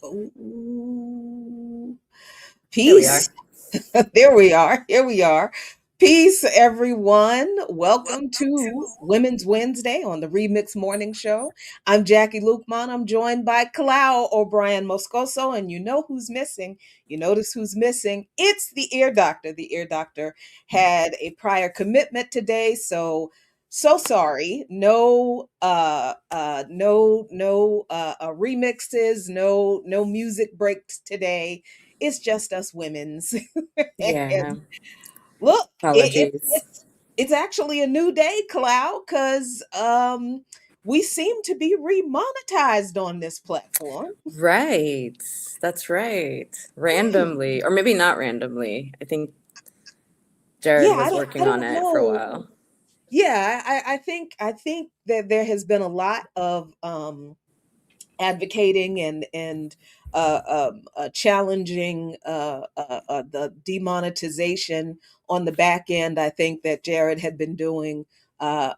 Ooh. Here we are. Peace. There we are. Here we are. Peace, everyone. Welcome to Women's Wednesday on the Remix Morning Show. I'm Jackie Lukman. I'm joined by Kalau O'Brien Moscoso, and you know who's missing. You notice who's missing. It's the ear doctor. The ear doctor had a prior commitment today, so sorry. No remixes, no music breaks today. It's just us women's. Yeah. And look, Apologies. it's actually a new day, Cloud, because we seem to be remonetized on this platform. Right. That's right. Randomly, or maybe not randomly. I think Yeah, Jared I was don't I working on don't it for a know. while. Yeah, I think that there has been a lot of advocating and challenging the demonetization on the back end. I think that Jared had been doing, and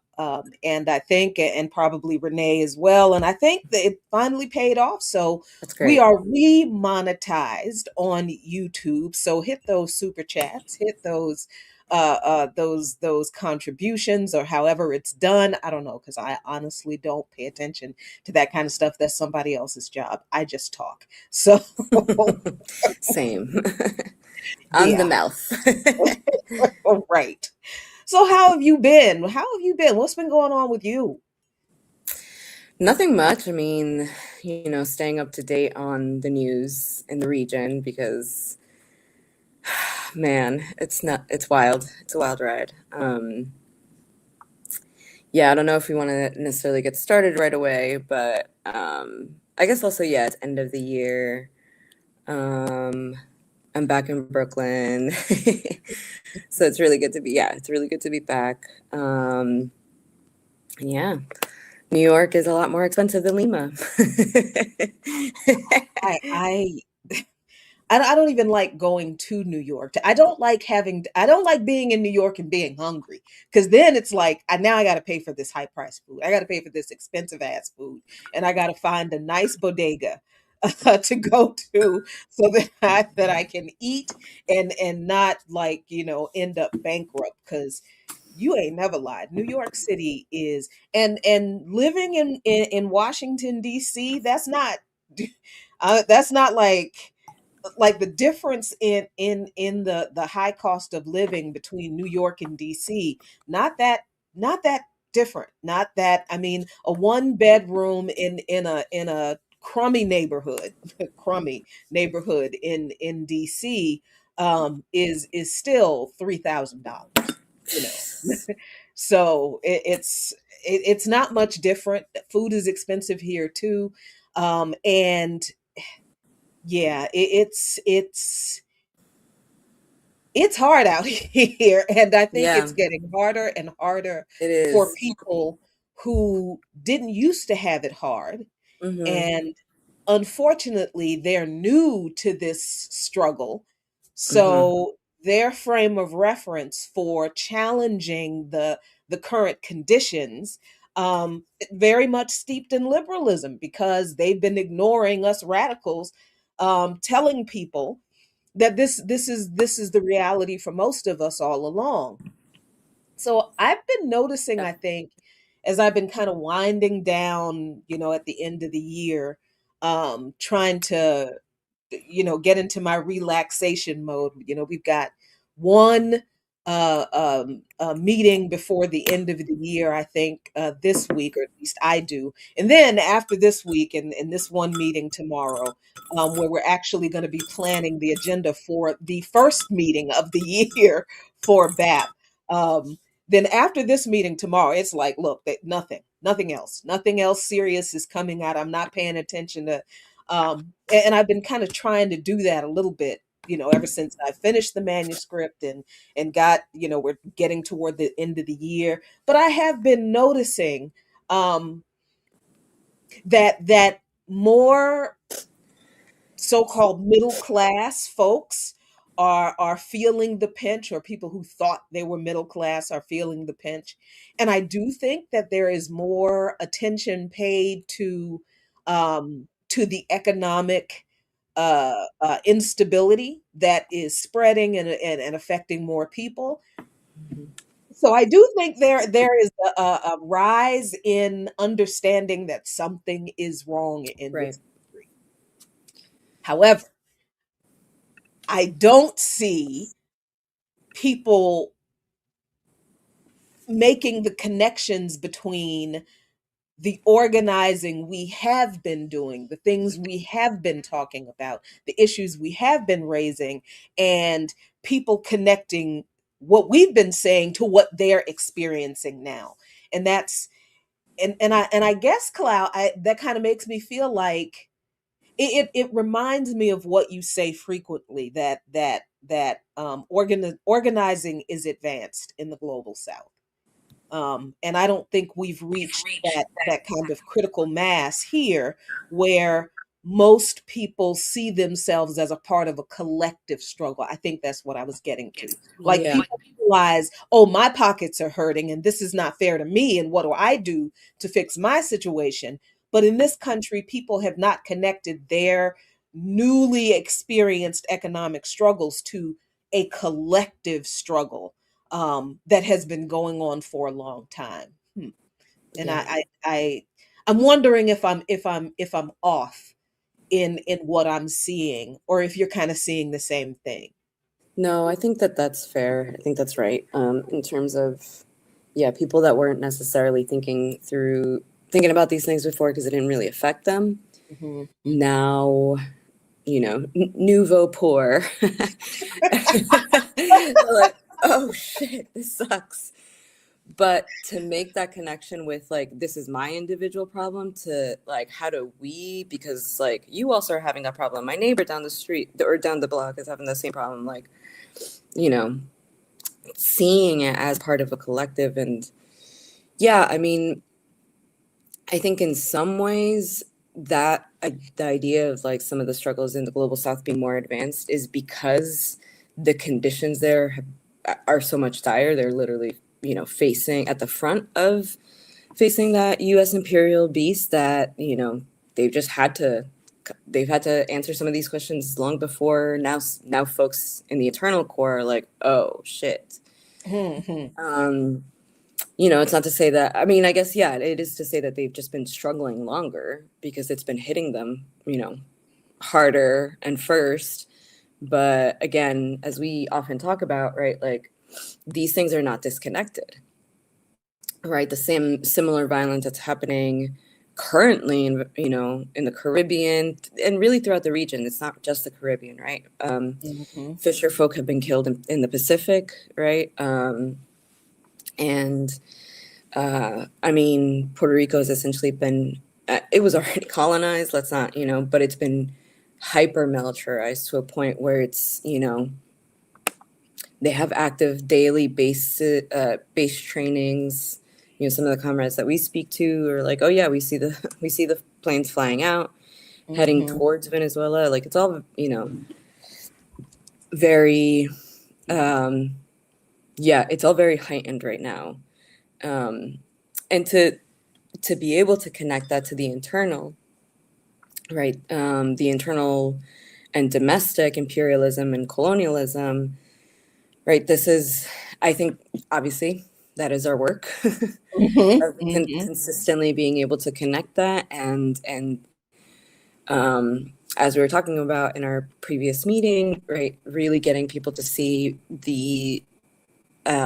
I think, and probably Renee as well. And I think that it finally paid off. So That's we great. are remonetized on YouTube. So hit those super chats, hit those contributions, or however it's done. I don't know, because I honestly don't pay attention to that kind of stuff. That's somebody else's job. I just talk. So Same. On the yeah. mouth. Right. So how have you been? How have you been? What's been going on with you? Nothing much. I mean, staying up to date on the news in the region because, man, it's wild. It's a wild ride. Yeah, I don't know if we want to necessarily get started right away, but I guess also, yeah, it's end of the year. Um, I'm back in Brooklyn. So it's really good to be back. Yeah, New York is a lot more expensive than Lima. I I I don't even like going to New York. I don't like being in New York and being hungry, because then it's like now I got to pay for this high price food. I got to pay for this expensive ass food, and I got to find a nice bodega to go to so that I can eat and not, like, end up bankrupt, because you ain't never lied. New York City is, and living in Washington D.C. That's not like the difference in the high cost of living between New York and DC. Not that different. Not that, I mean, a one bedroom in a crummy neighborhood, crummy neighborhood in DC, is still $3,000. You know, so it's not much different. Food is expensive here too, and yeah, it's hard out here, and I think Yeah, it's getting harder and harder it for is. people who didn't used to have it hard, Mm-hmm. and unfortunately they're new to this struggle. Mm-hmm. So their frame of reference for challenging the current conditions, very much steeped in liberalism, because they've been ignoring us radicals, telling people that this is the reality for most of us all along. So I've been noticing, I think, as I've been kind of winding down, at the end of the year, trying to, get into my relaxation mode. We've got one meeting before the end of the year, I think, this week, or at least I do. And then after this week and this one meeting tomorrow, where we're actually going to be planning the agenda for the first meeting of the year for BAP. Um, then after this meeting tomorrow, it's like, look, that nothing else serious is coming out. I'm not paying attention to, and I've been kind of trying to do that a little bit, ever since I finished the manuscript and got, we're getting toward the end of the year. But I have been noticing um, that more so-called middle class folks are feeling the pinch, or people who thought they were middle class are feeling the pinch. And I do think that there is more attention paid to the economic instability that is spreading and affecting more people. Mhm. So I do think there is a rise in understanding that something is wrong in Right. this country. However, I don't see people making the connections between the organizing we have been doing, the things we have been talking about, the issues we have been raising, and people connecting what we've been saying to what they're experiencing now. And that's and I guess, Cloud, that kind of makes me feel like it reminds me of what you say frequently, that organizing is advanced in the global south. And I don't think we've reached that kind of critical mass here where most people see themselves as a part of a collective struggle. I think that's what I was getting to. Like, Yeah. people realize, oh, my pockets are hurting and this is not fair to me. And what do I do to fix my situation? But in this country, people have not connected their newly experienced economic struggles to a collective struggle that has been going on for a long time. And Yeah. I'm wondering if I'm off in what I'm seeing, or if you're kind of seeing the same thing. No, I think that that's fair. I think that's right. In terms of, yeah, people that weren't necessarily thinking about these things before because it didn't really affect them. Hmm. Now, nouveau poor. Like, oh shit, this sucks. But to make that connection with like, this is my individual problem, to like, how do we, because like, you also are having that problem. My neighbor down the street or down the block is having the same problem. Like, you know, seeing it as part of a collective. And yeah, I mean, I think in some ways that the idea of like some of the struggles in the global south being more advanced is because the conditions there are so much dire. They're literally, facing at the front of facing that US imperial beast that, they've just had to they've had to answer some of these questions long before. Now folks in the internal core are like, oh shit. Hmm. um it's not to say that, I mean, I guess, yeah, it is to say that they've just been struggling longer because it's been hitting them, harder and first. But again, as we often talk about, right, like these things are not disconnected, right? The similar violence that's happening currently in the Caribbean and really throughout the region. It's not just the Caribbean, right? Hmm. Fisher folk have been killed in the Pacific, right? And I mean, Puerto Rico has essentially been, it was already colonized, let's not, but it's been hyper militarized to a point where it's, they have active daily base trainings. Some of the comrades that we speak to are like, oh yeah, we see the we see the planes flying out, heading Hmm. towards Venezuela. Like it's all, very, um, yeah, it's all very heightened right now. Um, and to be able to connect that to the internal, right? The internal and domestic imperialism and colonialism, right? This is, I think, obviously, that is our work Hmm. of Hmm. consistently being able to connect that, and as we were talking about in our previous meeting, right? Really getting people to see the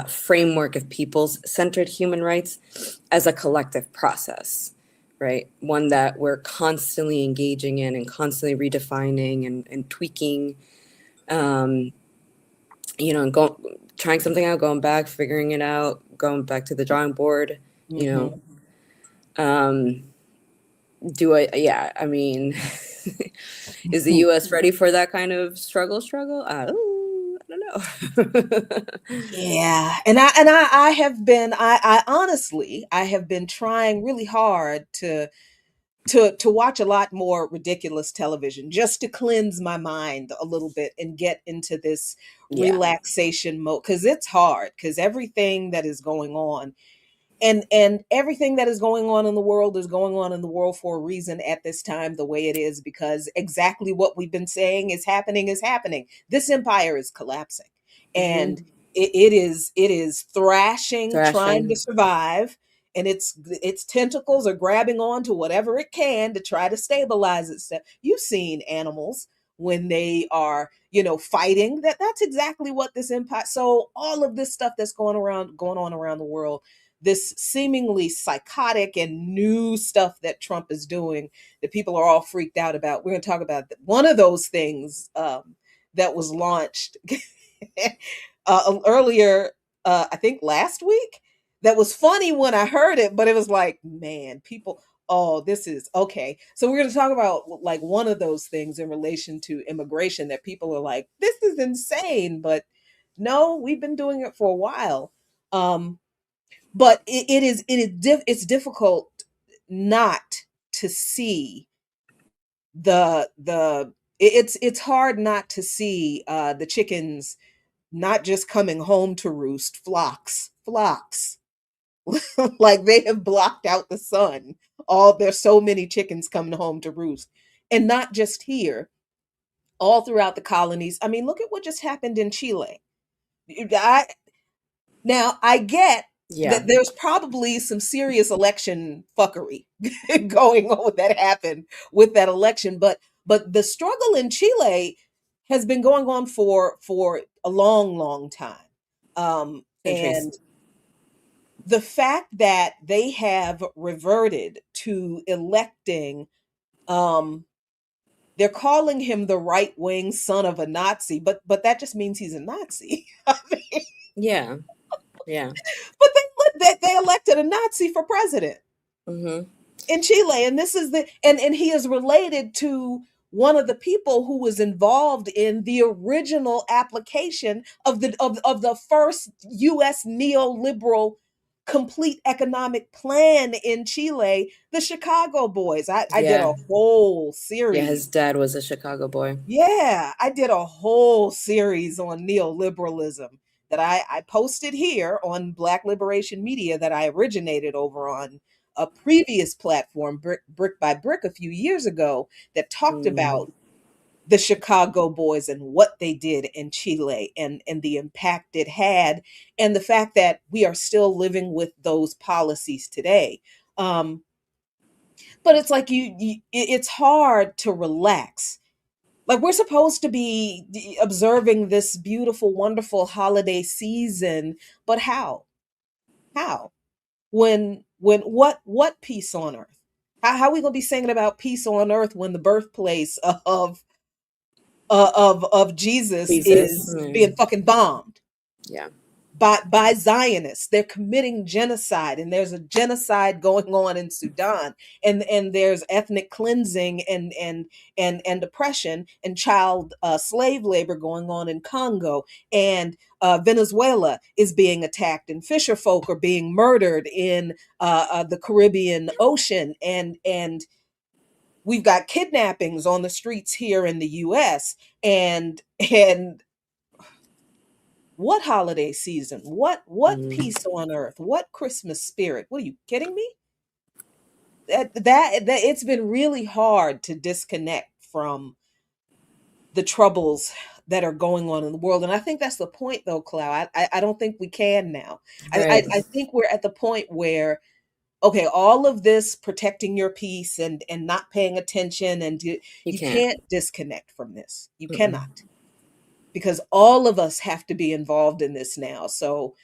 framework of people's centered human rights as a collective process, right? One that we're constantly engaging in and constantly redefining and tweaking, and trying something out, going back, figuring it out, going back to the drawing board, you Hmm. know. Um, do I, yeah, I mean, is the US ready for that kind of struggle? I don't know. Yeah, and I have been I honestly I have been trying really hard to watch a lot more ridiculous television just to cleanse my mind a little bit and get into this Yeah. relaxation mode because it's hard because everything that is going on and everything that is going on in the world is going on in the world for a reason at this time the way it is because exactly what we've been saying is happening. This empire is collapsing and Hmm. it is thrashing, trying to Thrashing. survive, and its tentacles are grabbing on to whatever it can to try to stabilize itself. You've seen animals when they are, fighting. That's exactly what this empire. So all of this stuff that's going on around the world, this seemingly psychotic and new stuff that Trump is doing that people are all freaked out about. We're going to talk about one of those things that was launched earlier, I think last week. That was funny when I heard it, but it was like, man, people. Oh, this is okay. So we're going to talk about like one of those things in relation to immigration that people are like, this is insane, but no, we've been doing it for a while. Um, but it's difficult not to see it's hard not to see the chickens not just coming home to roost, flocks like they have blocked out the sun. All There's so many chickens coming home to roost, and not just here, all throughout the colonies. I mean, look at what just happened in Chile. I, Now, I get Yeah. that there's probably some serious election fuckery going on that happened with that election, but the struggle in Chile has been going on for a long, long time. Centuries. And the fact that they have reverted to electing, um, they're calling him the right wing son of a Nazi, but that just means he's a Nazi. I mean, Yeah. Yeah. but they elected a Nazi for president Hmm. in Chile, and this is the and he is related to one of the people who was involved in the original application of the first US neoliberal complete economic plan in Chile, the Chicago Boys. I did Yeah. a whole Yeah. His series. dad was a Chicago boy. Yeah, I did a whole series on neoliberalism that I posted here on Black Liberation Media that I originated over on a previous platform, Brick by Brick, a few years ago, that talked Mm. about the Chicago Boys and what they did in Chile and the impact it had, and the fact that we are still living with those policies today. Um, but it's like it's hard to relax. Like we're supposed to be observing this beautiful, wonderful holiday season, but how when what peace on earth? How are we gonna be singing about peace on earth when the birthplace of Jesus Jesus. is being Mm. fucking bombed Yeah. by Zionists? They're committing genocide, and there's a genocide going on in Sudan, and there's ethnic cleansing and oppression and child slave labor going on in Congo, and Venezuela is being attacked, and fisher folk are being murdered in the Caribbean Ocean, and we've got kidnappings on the streets here in the U.S. and what holiday season? What Mm. peace on earth? What Christmas spirit? What are you kidding me? That it's been really hard to disconnect from the troubles that are going on in the world. And I think that's the point though, Clau. I don't think we can now. Right. I think we're at the point where okay, all of this protecting your peace and not paying attention You you can't. can't disconnect from this. You Mm-mm. cannot, because all of us have to be involved in this now. So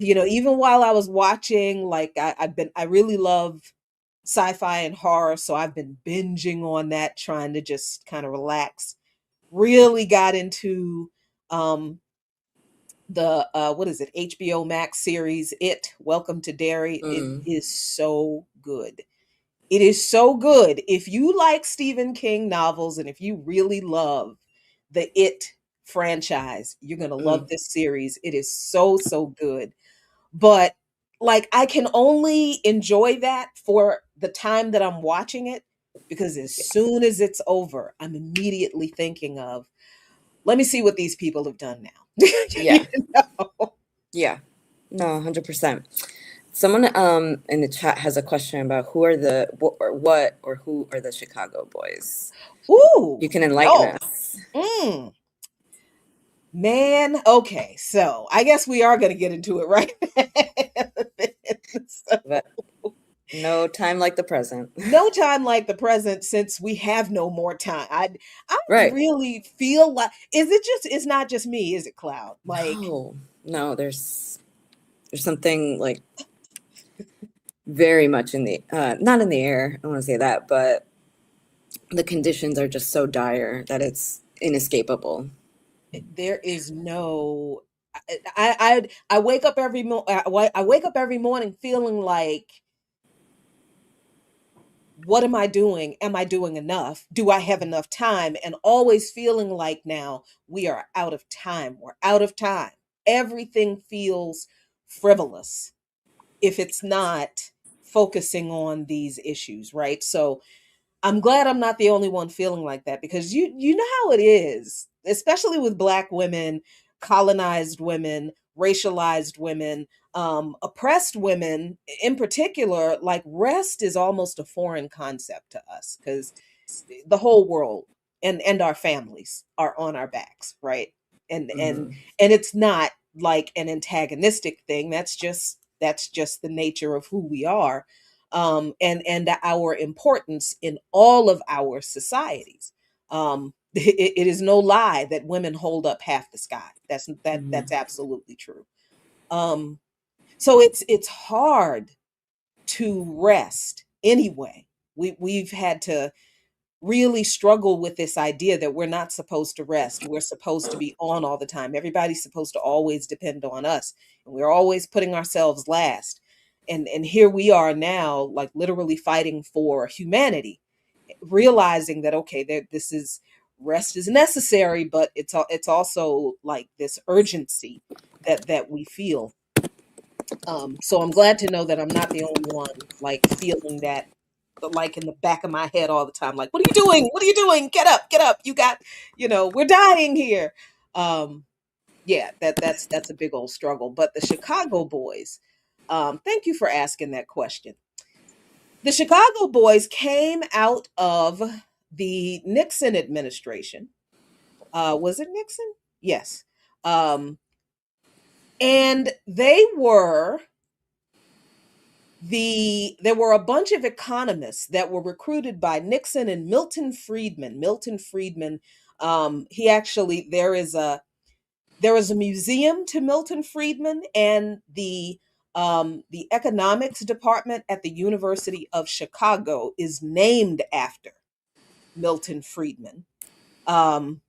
even while I was watching, like I really love sci-fi and horror, so I've been binging on that, trying to just kind of relax. Really got into um the what is it, HBO Max series, It, Welcome to Derry. It Mm, is so good. It is so good. If you like Stephen King novels and if you really love the It franchise, you're going to love mm, this series. It is so, so good. But like, I can only enjoy that for the time that I'm watching it, because as yeah, soon as it's over, I'm immediately thinking of, let me see what these people have done now. You yeah, know? yeah. No, 100%. Someone in the chat has a question about who are the what or who are the Chicago boys? Ooh, You can enlighten oh, us. mm, man. Okay, so I guess we are going to get into it, right? So, But no time like the present. no time like the present, since we have no more time. I Right. really feel like, is it just, it's not just me, is it, Cloud? Like, No, no, there's something like very much in the not in the air. I want to say that, but the conditions are just so dire that it's inescapable. there is no, I wake up every I wake up every morning feeling like, what am I doing? Am I doing enough? Do I have enough time? And always feeling like, now we are out of time. We're out of time. Everything feels frivolous if it's not focusing on these issues, right? So I'm glad I'm not the only one feeling like that, because you know how it is, especially with Black women, colonized women, racialized women, oppressed women in particular. Like, rest is almost a foreign concept to us, because the whole world and our families are on our backs, right? And and Hmm. and it's not like an antagonistic thing. That's just the nature of who we are, and our importance in all of our societies. It is no lie that women hold up half the sky. That's Hmm. absolutely true. Um, so it's hard to rest anyway. We've had to really struggle with this idea that we're not supposed to rest. We're supposed to be on all the time. Everybody's supposed to always depend on us. And we're always putting ourselves last. And here we are now, like, literally fighting for humanity, realizing that, okay, this is, rest is necessary, but it's also like this urgency that we feel. So I'm glad to know that I'm not the only one, like, feeling that, like, in the back of my head all the time. Like, what are you doing? What are you doing? Get up, get up. You got, we're dying here. Um, yeah, that's a big old struggle. But the Chicago boys, thank you for asking that question. The Chicago boys came out of the Nixon administration. Was it Nixon? Yes. Um, and there were a bunch of economists that were recruited by Nixon and Milton Friedman. Milton Friedman, he actually, there is a museum to Milton Friedman, and the economics department at the University of Chicago is named after Milton Friedman. Um,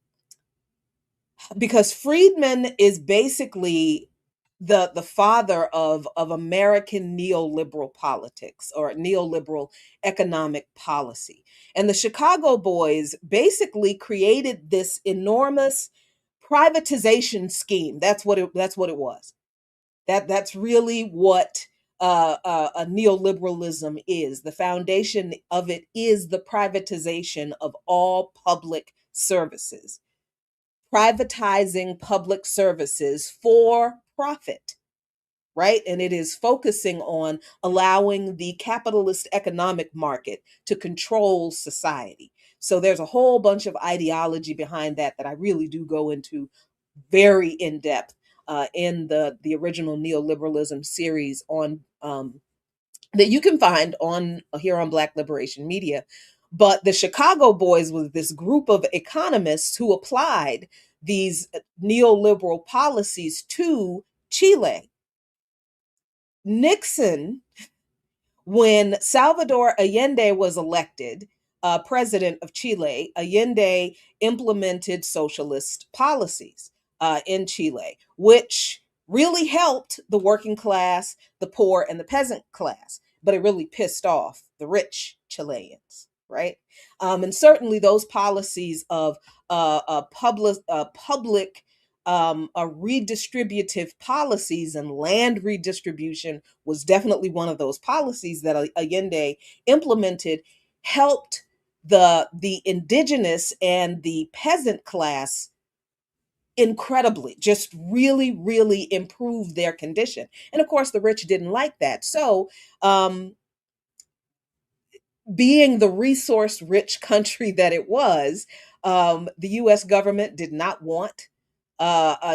because Friedman is basically the father of American neoliberal politics, or neoliberal economic policy. And the Chicago boys basically created this enormous privatization scheme. That's what it was. That's really what a neoliberalism is. The foundation of it is the privatization of all public services, privatizing public services for profit, right? And it is focusing on allowing the capitalist economic market to control society. So there's a whole bunch of ideology behind that I really do go into very in depth in the original neoliberalism series on, that you can find on here on Black Liberation Media. But the Chicago Boys was this group of economists who applied these neoliberal policies to Chile. Nixon, when Salvador Allende was elected president of Chile, Allende implemented socialist policies. in Chile, which really helped the working class, the poor, and the peasant class, but it really pissed off the rich Chileans, right? And certainly those policies of public redistributive policies and land redistribution was definitely one of those policies that Allende implemented, helped the indigenous and the peasant class incredibly, just really, really improved their condition. And of course, the rich didn't like that. So, being the resource rich country that it was, the US government did not want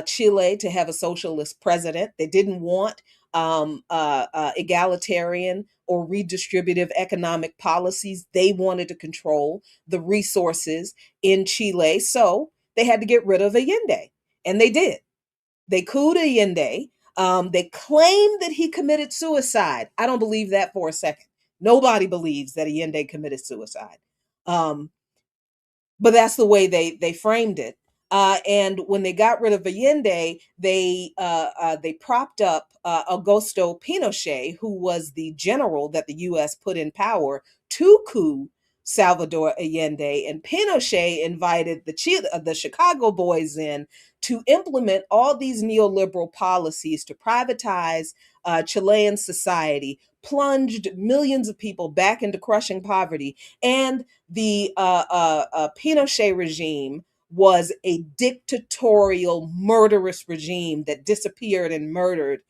Chile to have a socialist president. They didn't want egalitarian or redistributive economic policies. They wanted to control the resources in Chile. So they had to get rid of Allende. And they did. They couped Allende. They claimed that he committed suicide. I don't believe that for a second. Nobody believes that Allende committed suicide. Um, but that's the way they framed it. And when they got rid of Allende, they propped up Augusto Pinochet, who was the general that the U.S. put in power to coup Salvador Allende. And Pinochet invited the Chicago boys in to implement all these neoliberal policies to privatize Chilean society, plunged millions of people back into crushing poverty, and the Pinochet regime was a dictatorial, murderous regime that disappeared and murdered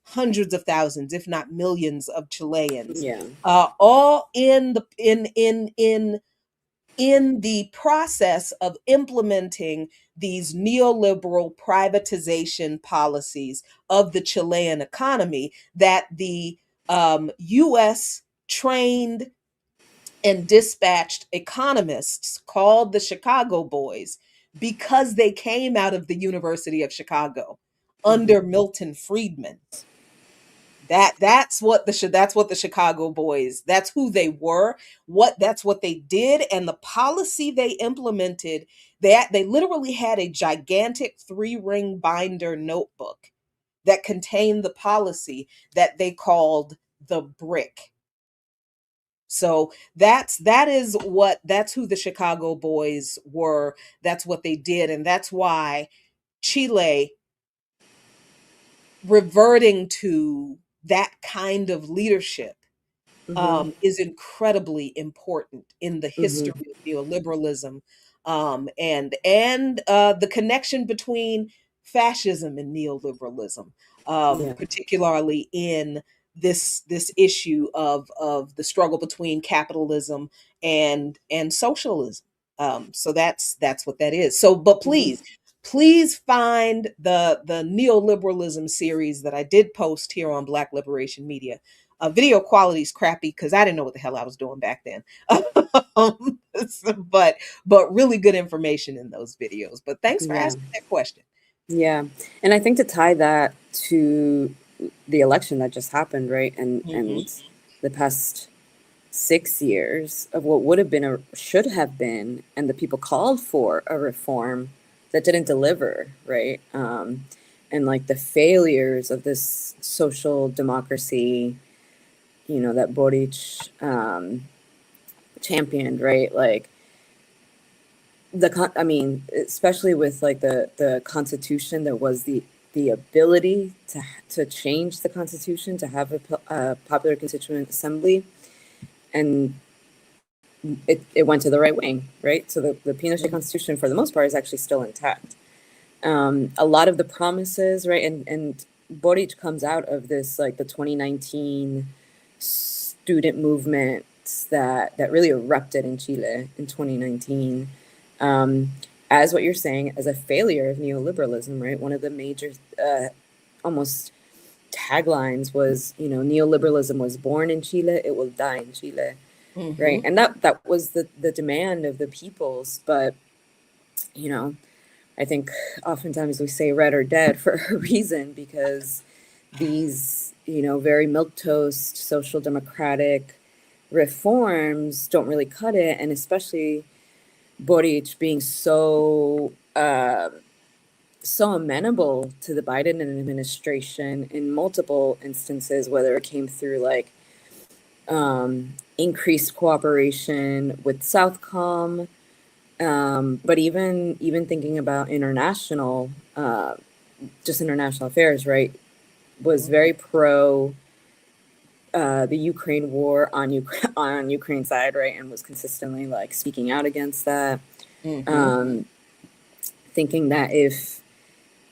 hundreds of thousands, if not millions, of Chileans, Yeah. all in the process of implementing these neoliberal privatization policies of the Chilean economy that the U.S. trained and dispatched economists called the Chicago Boys because they came out of the University of Chicago under Mm-hmm. Milton Friedman. That's what the Chicago Boys, that's who they were, that's what they did, and the policy they implemented, they literally had a gigantic 3-ring binder notebook that contained the policy that they called the brick. So that's who the Chicago Boys were. That's what they did, and that's why Chile reverting to that kind of leadership Mm-hmm. is incredibly important in the history Mm-hmm. of neoliberalism, and the connection between fascism and neoliberalism, Yeah. particularly in this issue of the struggle between capitalism and socialism. So that's what that is. So, but Mm-hmm. please find the neoliberalism series that I did post here on Black Liberation Media. Video quality is crappy because I didn't know what the hell I was doing back then. um, but really good information in those videos. But thanks for Yeah. asking that question. Yeah. And I think to tie that to the election that just happened, right? And Hmm. the past 6 years of what would have been a should have been, and the people called for a reform that didn't deliver, right? And like the failures of this social democracy, that Boric championed, right? Like I mean, especially with like the Constitution, there was the ability to change the Constitution, to have a popular constituent assembly, and it went to the right wing, right? So the Pinochet Constitution, for the most part, is actually still intact. A lot of the promises, right? And Boric comes out of this, like the 2019 student movement that really erupted in Chile in 2019. Um, as what you're saying, as a failure of neoliberalism, right? One of the major, almost taglines was, neoliberalism was born in Chile, it will die in Chile, right? Hmm. And that was the demand of the peoples. But you know, I think oftentimes we say red or dead for a reason, because these, very milquetoast social democratic reforms don't really cut it, and especially Boric being so amenable to the Biden administration in multiple instances, whether it came through like increased cooperation with Southcom, but even thinking about just international affairs, right? Was Mhm. very pro the Ukraine war on Ukraine's side, right, and was consistently like speaking out against that. Mhm. Um, Thinking that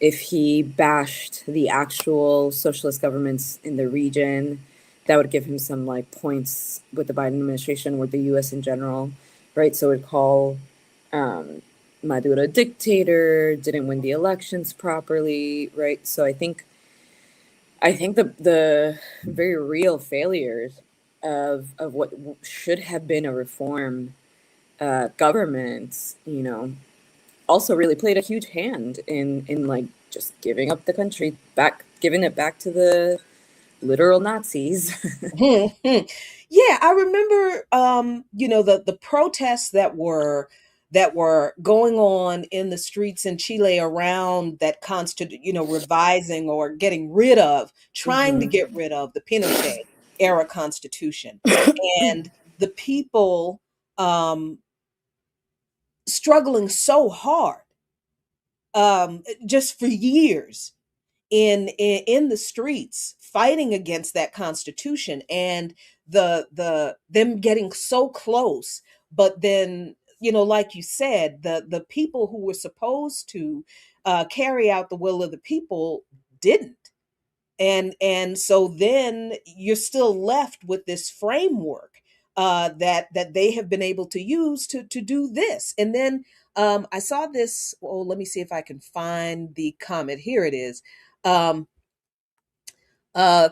if he bashed the actual socialist governments in the region, that would give him some like points with the Biden administration, with the U.S. in general, right? So it'd call um, Maduro a dictator, didn't win the elections properly, right? So I think the very real failures of what should have been a reform government, also really played a huge hand in like just giving up the country back, giving it back to the literal Nazis. Mhm. Yeah, I remember the protests that were going on in the streets in Chile around that constitute, revising or getting rid of, trying to Hmm. get rid of the Pinochet era constitution. And the people um struggling so hard just for years in the streets fighting against that constitution, and them getting so close, but then, like you said, the people who were supposed to carry out the will of the people didn't. And so then you're still left with this framework that they have been able to use to do this. And then I saw this. Oh, let me see if I can find the comment. Here it is. um, uh,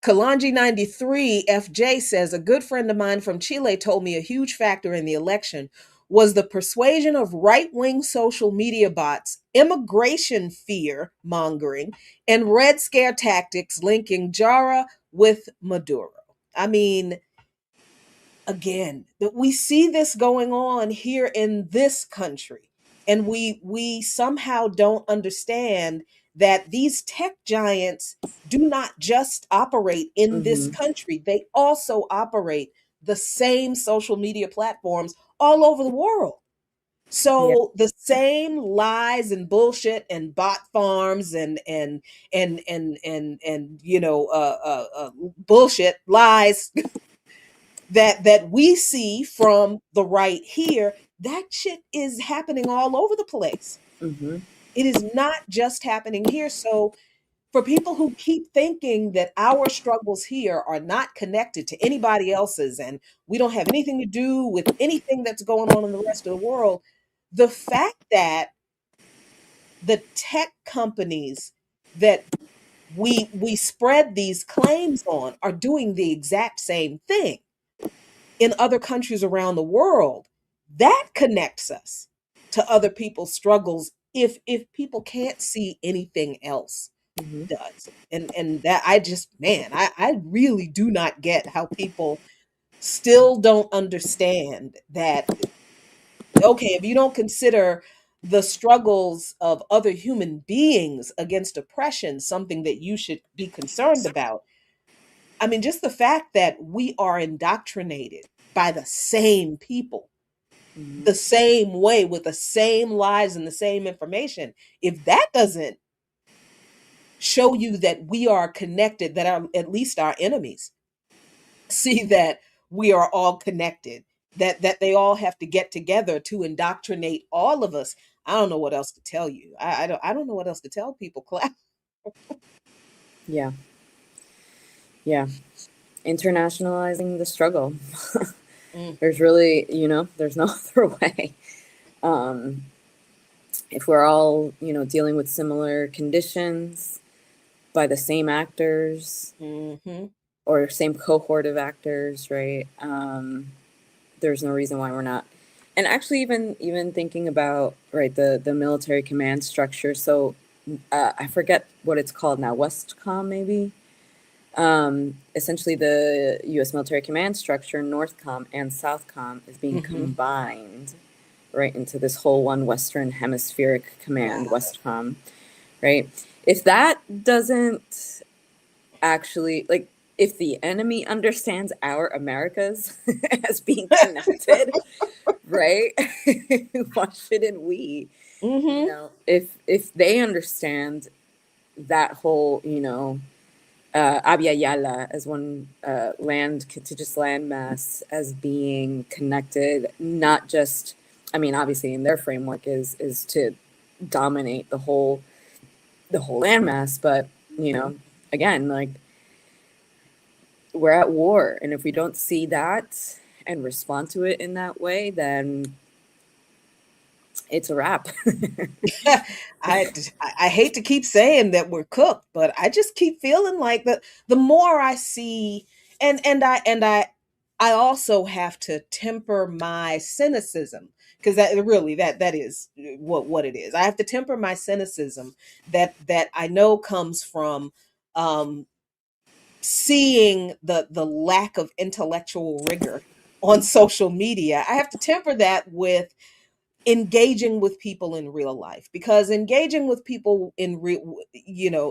Kalanji 93 FJ says, a good friend of mine from Chile told me a huge factor in the election was the persuasion of right wing social media bots, immigration fear mongering, and Red Scare tactics linking Jara with Maduro. I mean, again, that we see this going on here in this country, and we somehow don't understand that these tech giants do not just operate in this Hmm. country, they also operate the same social media platforms all over the world. Yeah. So the same lies and bullshit and bot farms and bullshit lies that we see from the right here, that shit is happening all over the place. Hmm. It is not just happening here. So for people who keep thinking that our struggles here are not connected to anybody else's and we don't have anything to do with anything that's going on in the rest of the world, the fact that the tech companies that we spread these claims on are doing the exact same thing in other countries around the world, that connects us to other people's struggles if people can't see anything else Hmm. does. And that, I just, man, I really do not get how people still don't understand that. Okay, if you don't consider the struggles of other human beings against oppression something that you should be concerned about, I mean, just the fact that we are indoctrinated by the same people, Hmm. the same way, with the same lies and the same information, if that doesn't show you that we are connected, that our, at least our enemies see that we are all connected, that they all have to get together to indoctrinate all of us. I don't know what else to tell you. I don't know what else to tell people, Clap. Yeah. Yeah. Internationalizing the struggle. Mm, There's really, there's no other way. Um, if we're all, dealing with similar conditions by the same actors hmm or same cohort of actors, right? There's no reason why we're not. And actually, even thinking about, right, the military command structure. So I forget what it's called now. Westcom, maybe. Essentially, the U.S. military command structure, Northcom and Southcom, is being hmm combined right into this whole one Western Hemispheric Command, Wow. Westcom, right? If that doesn't actually, like, if the enemy understands our Americas as being connected, right? Why shouldn't we? You Mm-hmm. know, if they understand that whole, you know, Abya Yala as one land, contiguous landmass as being connected, not just, I mean, obviously in their framework is to dominate the whole landmass, but you Mm-hmm. know, again, like we're at war, and if we don't see that and respond to it in that way, then it's a wrap. I I hate to keep saying that we're cooked, but I just keep feeling like the more I see, and I also have to temper my cynicism, because that really that is what it is. I have to temper my cynicism that I know comes from um seeing the lack of intellectual rigor on social media. I have to temper that with engaging with people in real life, because engaging with people in real,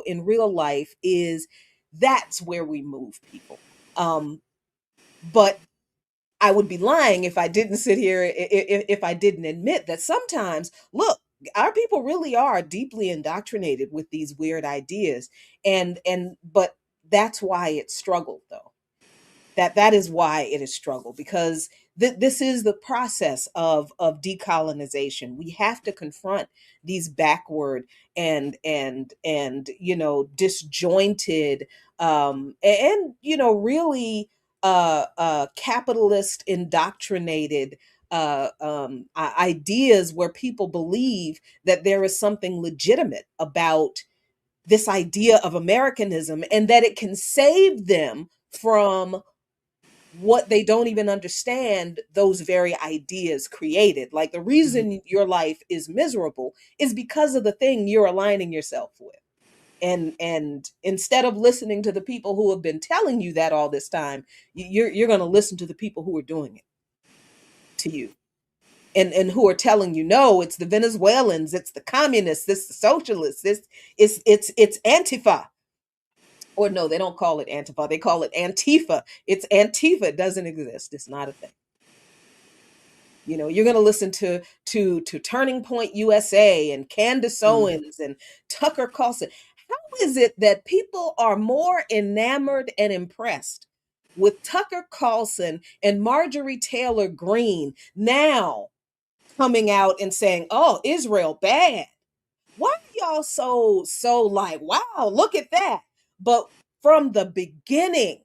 in real life is, that's where we move people. But I would be lying if I didn't sit here, if I didn't admit that sometimes, look, our people really are deeply indoctrinated with these weird ideas, and but that's why it struggled, though. That is why it is struggle, because this is the process of decolonization. We have to confront these backward and disjointed, and really capitalist indoctrinated ideas, where people believe that there is something legitimate about this idea of Americanism, and that it can save them from what they don't even understand those very ideas created. Like, the Mhm. reason your life is miserable is because of the thing you're aligning yourself with. And instead of listening to the people who have been telling you that all this time, you're going to listen to the people who are doing it to you, and who are telling you, no, it's the Venezuelans, it's the communists, it's the socialists, it's Antifa. Or no, they don't call it Antifa, they call it Antifa. It's Antifa. It doesn't exist. It's not a thing. You're going to listen to Turning Point USA and Candace Mm. Owens and Tucker Carlson. How is it that people are more enamored and impressed with Tucker Carlson and Marjorie Taylor Greene now coming out and saying, "Oh, Israel bad"? Why are y'all so like, wow, look at that? But from the beginning,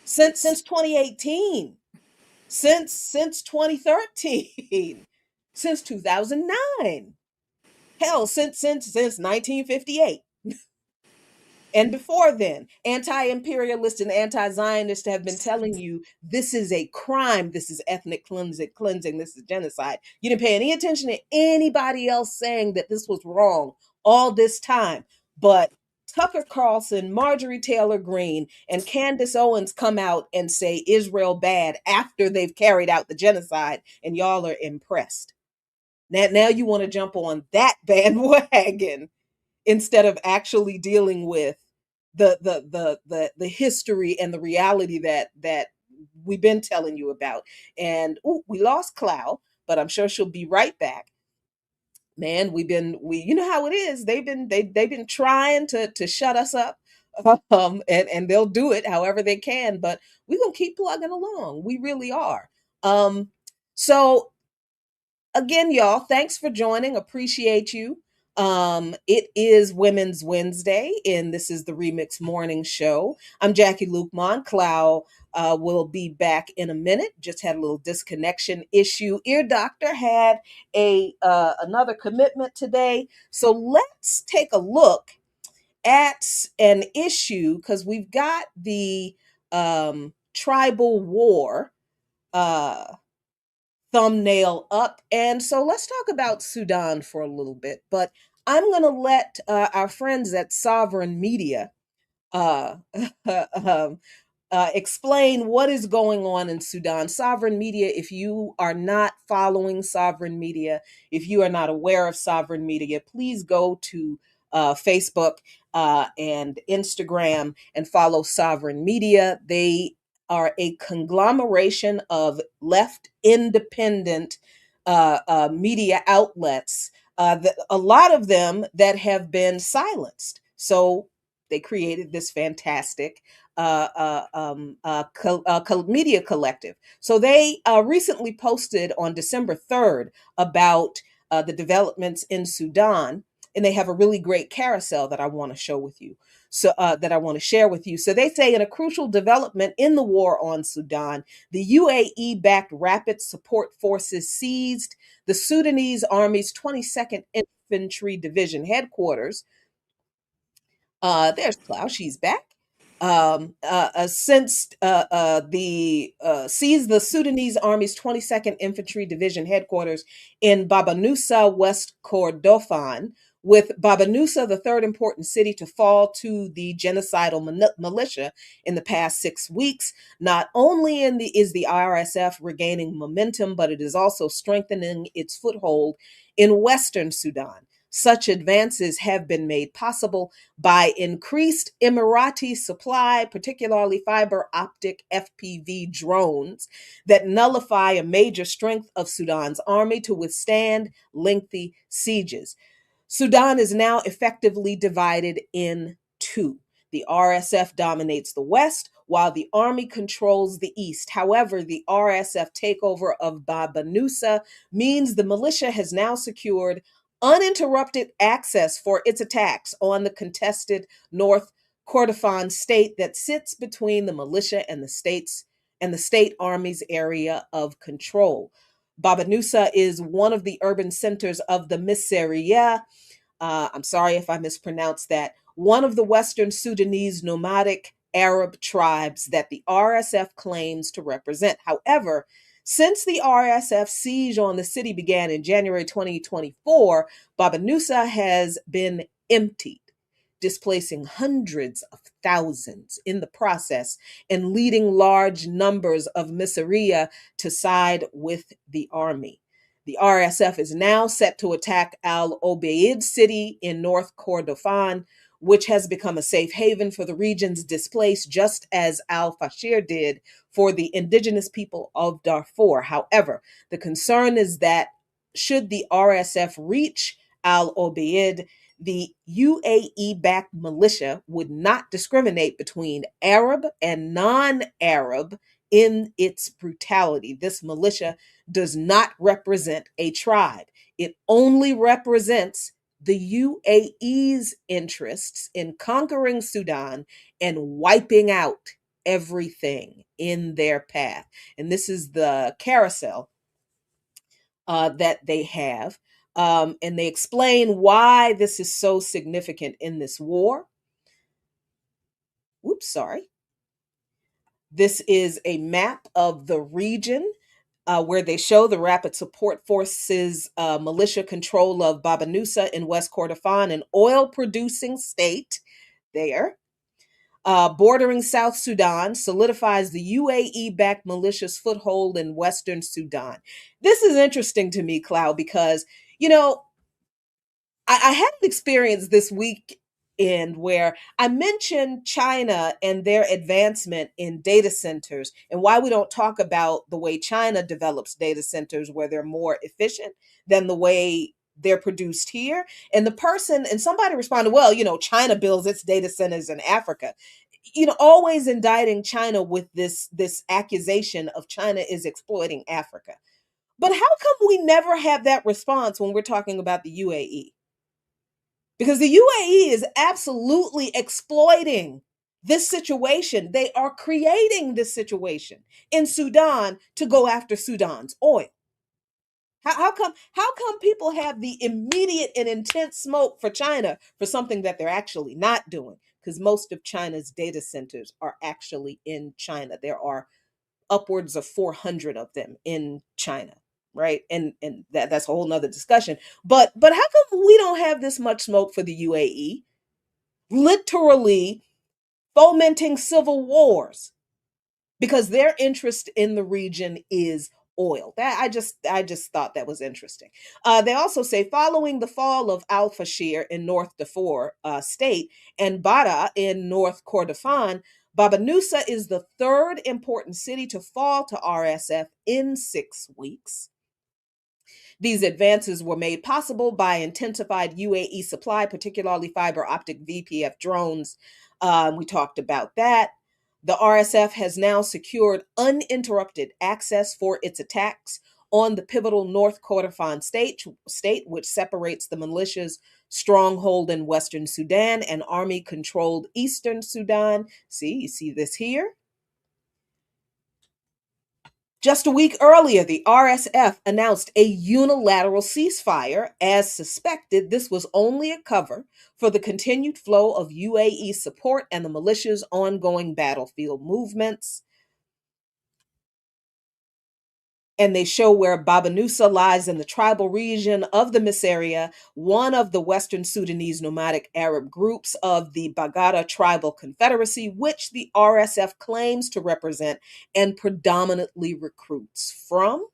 since 2018, since 2013, since 2009, hell, since 1958. And before then, anti-imperialists and anti-Zionists have been telling you this is a crime, this is ethnic cleansing, this is genocide. You didn't pay any attention to anybody else saying that this was wrong all this time. But Tucker Carlson, Marjorie Taylor Greene, and Candace Owens come out and say Israel bad after they've carried out the genocide, and y'all are impressed. Now you want to jump on that bandwagon instead of actually dealing with the history and the reality that we've been telling you about. And ooh, we lost Clow, but I'm sure she'll be right back. Man, we you know how it is. They've been trying to shut us up. And they'll do it however they can, but we're gonna keep plugging along. We really are. So again, y'all, thanks for joining. Appreciate you. It is Women's Wednesday, and this is the Remix Morning Show. I'm Jackie Lukeman. Clow will be back in a minute. Just had a little disconnection issue. Ear Doctor had a another commitment today, so let's take a look at an issue, because we've got the tribal war uh thumbnail up. And so let's talk about Sudan for a little bit. But I'm going to let our friends at Sovereign Media uh, um, explain what is going on in Sudan. Sovereign media, if you are not following sovereign media, if you are not aware of sovereign media, please go to Facebook and Instagram and follow sovereign media. They are a conglomeration of left independent media outlets, a lot of them that have been silenced. So they created this fantastic media collective. So they recently posted on December 3rd about the developments in Sudan, and they have a really great carousel that I want to show with you. So that I want to share with you. So they say in a crucial development in the war on Sudan, the UAE-backed Rapid Support Forces seized the Sudanese Army's 22nd Infantry Division headquarters. There's Cloud. She's back. Since the seized the Sudanese Army's 22nd Infantry Division headquarters in Babanusa, West Kordofan, with Babanusa the third important city to fall to the genocidal militia in the past 6 weeks. Not only is the RSF regaining momentum, but it is also strengthening its foothold in Western Sudan. Such advances have been made possible by increased Emirati supply, particularly fiber optic FPV drones that nullify a major strength of Sudan's army to withstand lengthy sieges. Sudan is now effectively divided in two. The RSF dominates the West, while the army controls the East. However, the RSF takeover of Baba Nusa means the militia has now secured uninterrupted access for its attacks on the contested North Kordofan state that sits between the militia and the state army's area of control. Baba Nusa is one of the urban centers of the Misseria. I'm sorry if I mispronounced that. One of the Western Sudanese nomadic Arab tribes that the RSF claims to represent. However, since the RSF siege on the city began in January 2024, Baba Nusa has been emptied, displacing hundreds of thousands in the process and leading large numbers of Misseria to side with the army. The RSF is now set to attack Al Obeid city in North Kordofan, which has become a safe haven for the region's displaced, just as Al Fashir did for the indigenous people of Darfur. However, the concern is that should the RSF reach Al Obeid, the UAE backed militia would not discriminate between Arab and non Arab in its brutality. This militia does not represent a tribe, it only represents the UAE's interests in conquering Sudan and wiping out everything in their path. And this is the carousel that they have. And they explain why this is so significant in this war. Oops, sorry. This is a map of the region where they show the Rapid Support Forces militia control of Baba Nusa in West Kordofan, an oil producing state there. Bordering South Sudan, solidifies the UAE backed militia's foothold in Western Sudan. This is interesting to me, Cloud, because, you know, I had an experience this weekend where I mentioned China and their advancement in data centers and why we don't talk about the way China develops data centers where they're more efficient than the way they're produced here. And somebody responded, well, China builds its data centers in Africa. Always indicting China with this accusation of China is exploiting Africa. But how come we never have that response when we're talking about the UAE? Because the UAE is absolutely exploiting this situation. They are creating this situation in Sudan to go after Sudan's oil. How come people have the immediate and intense smoke for China for something that they're actually not doing? Because most of China's data centers are actually in China. There are upwards of 400 of them in China, right? And that's a whole nother discussion. But how come we don't have this much smoke for the UAE? Literally fomenting civil wars. because their interest in the region is oil. That I just thought that was interesting. They also say following the fall of Al Fashir in North Darfur state and Bara in North Kordofan, Baba Nusa is the third important city to fall to RSF in 6 weeks. These advances were made possible by intensified UAE supply, particularly fiber optic VPF drones. We talked about that. The RSF has now secured uninterrupted access for its attacks on the pivotal North Kordofan state, which separates the militia's stronghold in Western Sudan and army controlled Eastern Sudan. See, you see this here? Just a week earlier, the RSF announced a unilateral ceasefire. As suspected, this was only a cover for the continued flow of UAE support and the militia's ongoing battlefield movements. And they show where Baba Nusa lies in the tribal region of the Miseria, one of the Western Sudanese nomadic Arab groups of the Bagada Tribal Confederacy, which the RSF claims to represent and predominantly recruits from.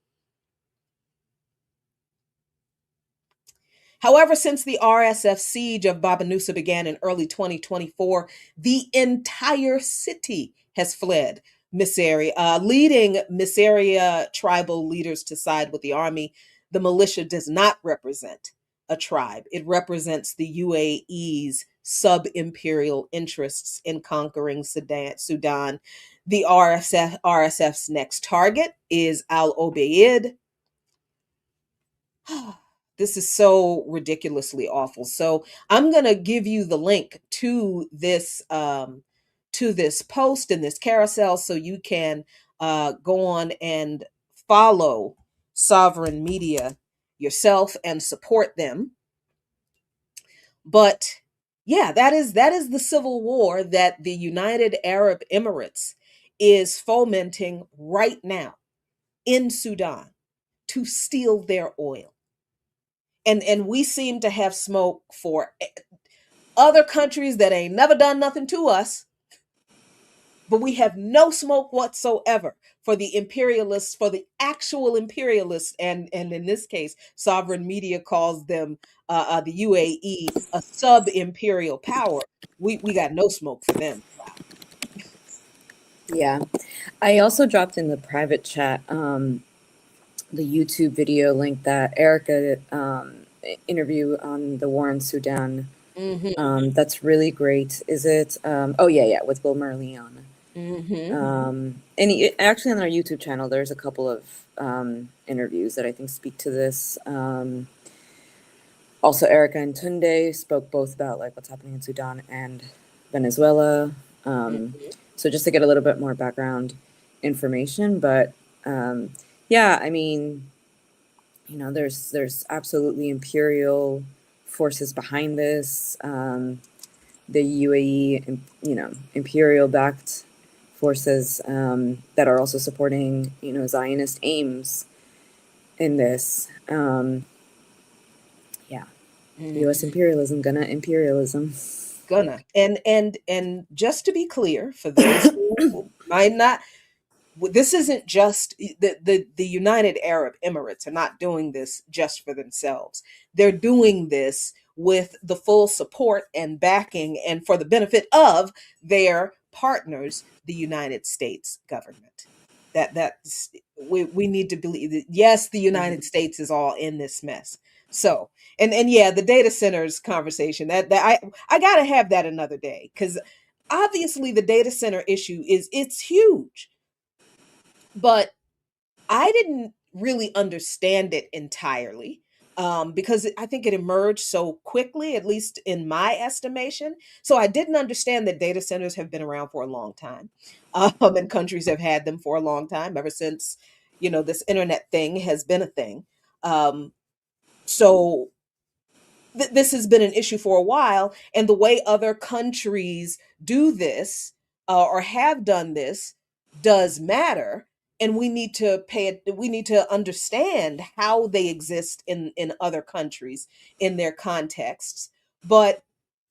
However, since the RSF siege of Baba Nusa began in early 2024, the entire city has fled Miseria, leading Miseria tribal leaders to side with the army. The militia does not represent a tribe, it represents the UAE's sub imperial interests in conquering Sudan. The RSF's next target is Al Obeid. This is so ridiculously awful. So I'm gonna give you the link to this post and this carousel so you can go on and follow Sovereign Media yourself and support them. But yeah, that is the civil war that the United Arab Emirates is fomenting right now in Sudan to steal their oil. And we seem to have smoke for other countries that ain't never done nothing to us, but we have no smoke whatsoever for the imperialists, for the actual imperialists, and in this case, Sovereign Media calls them the UAE a sub-imperial power. We got no smoke for them. Yeah. I also dropped in the private chat the YouTube video link that Erica interview on the war in Sudan. Mm-hmm. That's really great. Is it? Oh yeah, with Bill Murley on. Mm-hmm. And actually on our YouTube channel, there's a couple of interviews that I think speak to this. Also, Erica and Tunde spoke both about like what's happening in Sudan and Venezuela. Mm-hmm. So just to get a little bit more background information, but yeah, I mean, there's absolutely imperial forces behind this. The UAE, imperial backed forces that are also supporting, Zionist aims in this. Yeah, U.S. Mm-hmm. imperialism gonna imperialism. Gonna and just to be clear for those who might not, this isn't just the United Arab Emirates are not doing this just for themselves. They're doing this with the full support and backing and for the benefit of their partners, the United States government. That's we need to believe that yes, the United States is all in this mess. So and yeah, the data centers conversation that I gotta have that another day because obviously the data center issue it's huge, but I didn't really understand it entirely because I think it emerged so quickly, at least in my estimation. So I didn't understand that data centers have been around for a long time, and countries have had them for a long time, ever since this internet thing has been a thing. Um, so this has been an issue for a while, and the way other countries do this or have done this does matter, and we need to pay it. We need to understand how they exist in other countries in their contexts. But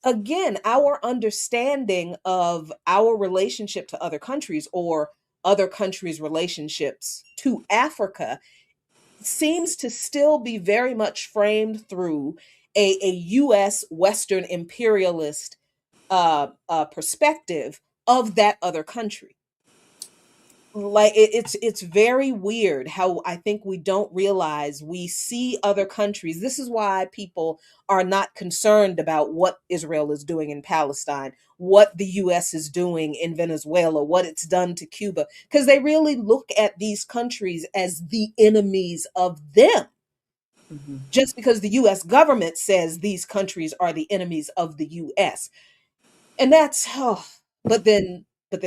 again, our understanding of our relationship to other countries or other countries' relationships to Africa seems to still be very much framed through a U.S. Western imperialist perspective of that other country. Like it's very weird how I think we don't realize we see other countries. This is why people are not concerned about what Israel is doing in Palestine, what the US is doing in Venezuela, what it's done to Cuba, because they really look at these countries as the enemies of them. Hmm. Just because the US government says these countries are the enemies of the US. And that's but then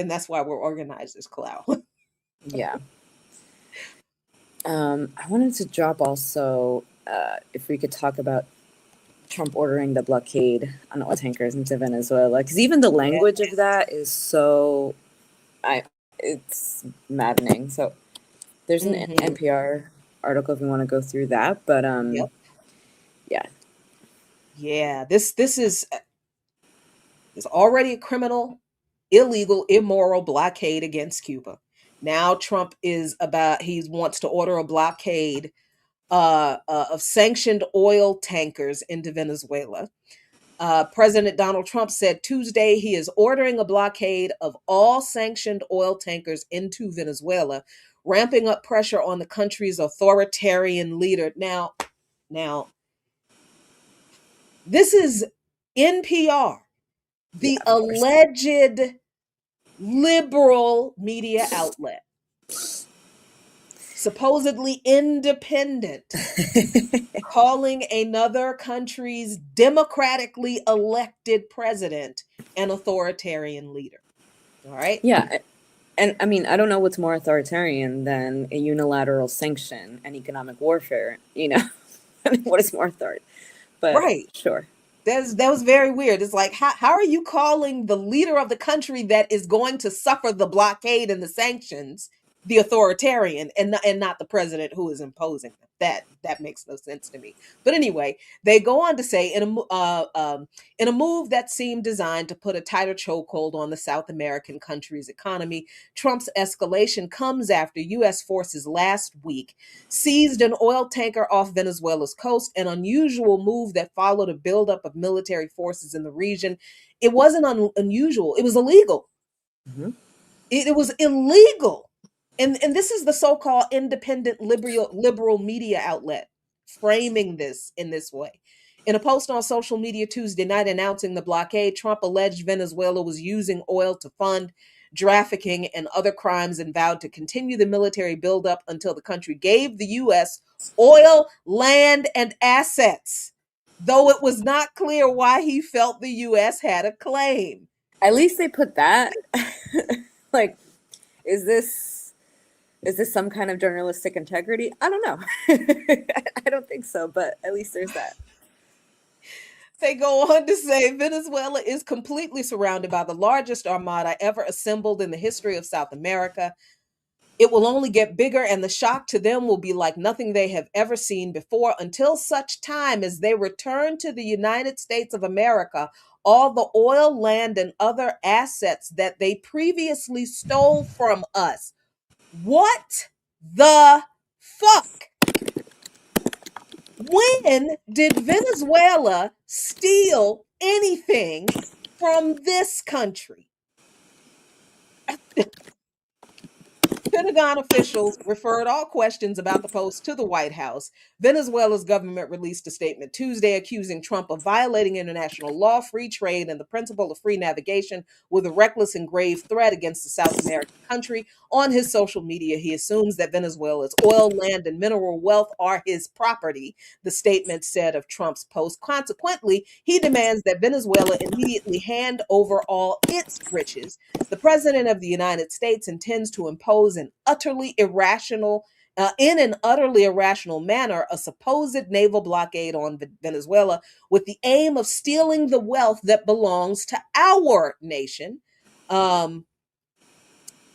that's why we're organized as Cloud. Yeah. I wanted to drop also if we could talk about Trump ordering the blockade on oil tankers into Venezuela, because even the Yeah. language of that is so, I it's maddening. So there's an Hmm. NPR article if you want to go through that, but Yep. yeah. Yeah. This is already a criminal, illegal, immoral blockade against Cuba. Now Trump he wants to order a blockade of sanctioned oil tankers into Venezuela. President Donald Trump said Tuesday he is ordering a blockade of all sanctioned oil tankers into Venezuela, ramping up pressure on the country's authoritarian leader. Now, this is NPR, Yeah, the of course. alleged liberal media outlet, supposedly independent, calling another country's democratically elected president an authoritarian leader. All right. Yeah, and I mean, I don't know what's more authoritarian than a unilateral sanction and economic warfare. I mean, what is more authoritarian? But Right. sure. That was very weird. It's like how are you calling the leader of the country that is going to suffer the blockade and the sanctions the authoritarian and not the president who is imposing them? That makes no sense to me. But anyway, they go on to say in a move that seemed designed to put a tighter chokehold on the South American country's economy, Trump's escalation comes after U.S. forces last week seized an oil tanker off Venezuela's coast, an unusual move that followed a buildup of military forces in the region. It wasn't unusual, it was illegal. Hmm. It was illegal. And this is the so-called independent liberal media outlet framing this in this way. In a post on social media Tuesday night announcing the blockade, Trump alleged Venezuela was using oil to fund trafficking and other crimes and vowed to continue the military buildup until the country gave the U.S. oil, land, and assets, though it was not clear why he felt the U.S. had a claim. At least they put that. Like, is this some kind of journalistic integrity? I don't know. I don't think so, but at least there's that. They go on to say Venezuela is completely surrounded by the largest armada ever assembled in the history of South America. It will only get bigger, and the shock to them will be like nothing they have ever seen before until such time as they return to the United States of America all the oil, land, and other assets that they previously stole from us. What the fuck? When did Venezuela steal anything from this country? Pentagon officials referred all questions about the post to the White House. Venezuela's government released a statement Tuesday accusing Trump of violating international law, free trade, and the principle of free navigation with a reckless and grave threat against the South American country. On his social media, he assumes that Venezuela's oil, land, and mineral wealth are his property, the statement said of Trump's post. Consequently, he demands that Venezuela immediately hand over all its riches. The president of the United States intends to impose in an utterly irrational manner, a supposed naval blockade on Venezuela with the aim of stealing the wealth that belongs to our nation. Um,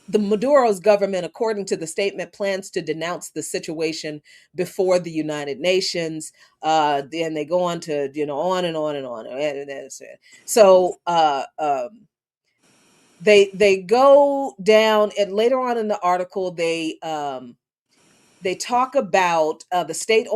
the Maduro's government, according to the statement, plans to denounce the situation before the United Nations. Then they go on to, on and on and on. So, They go down, and later on in the article they talk about the state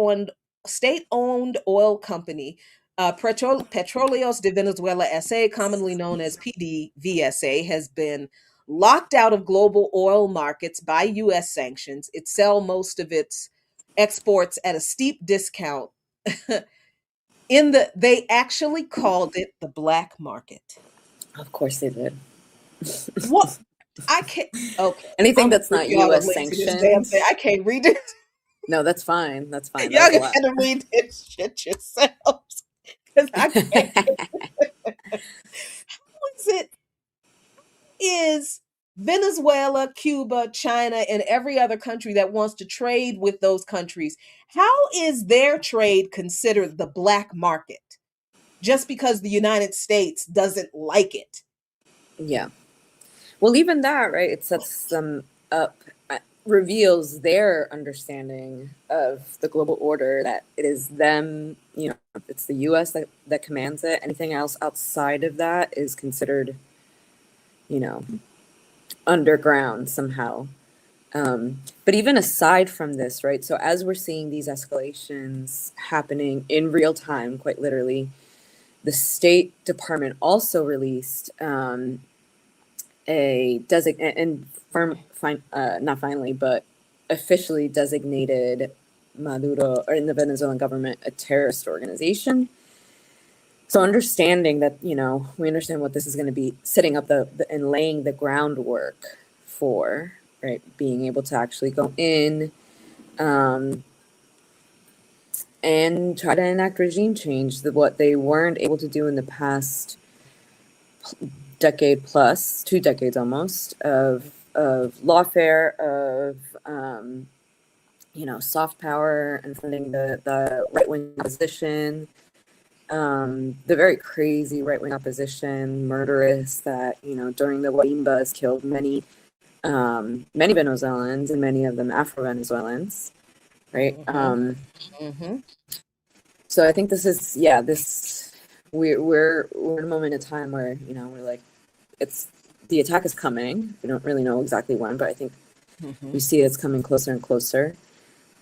owned oil company, Petróleos de Venezuela SA, commonly known as PDVSA, has been locked out of global oil markets by U.S. sanctions. It sells most of its exports at a steep discount. They actually called it the black market. Of course they did. What? I can't. Okay, Anything I'm gonna that's need not y'all to U.S. link to this damn sanctioned. thing. I can't read it. No, that's fine. That's fine. That Y'all was a lot. gotta read this shit yourselves, because I can't. Is it is Venezuela, Cuba, China, and every other country that wants to trade with those countries? How is their trade considered the black market just because the United States doesn't like it? Yeah. Well, even that, right? It sets them up, reveals their understanding of the global order, that it is them, it's the US that commands it. Anything else outside of that is considered, you know, underground somehow. But even aside from this, right? So as we're seeing these escalations happening in real time, quite literally, the State Department also released not finally, but officially designated Maduro, or in the Venezuelan government, a terrorist organization. So understanding that, we understand what this is going to be setting up and laying the groundwork for, right? Being able to actually go in um, and try to enact regime change, what they weren't able to do in the past decade plus, 2 decades almost, of lawfare, of soft power and funding the right wing opposition, the very crazy right wing opposition, murderous, that during the Guarimbas killed many Venezuelans, and many of them Afro Venezuelans, right? Mm-hmm. Mm-hmm. So I think this is we're in a moment in time where we're like, it's the attack is coming. We don't really know exactly when, but I think Mm-hmm. we see it's coming closer and closer.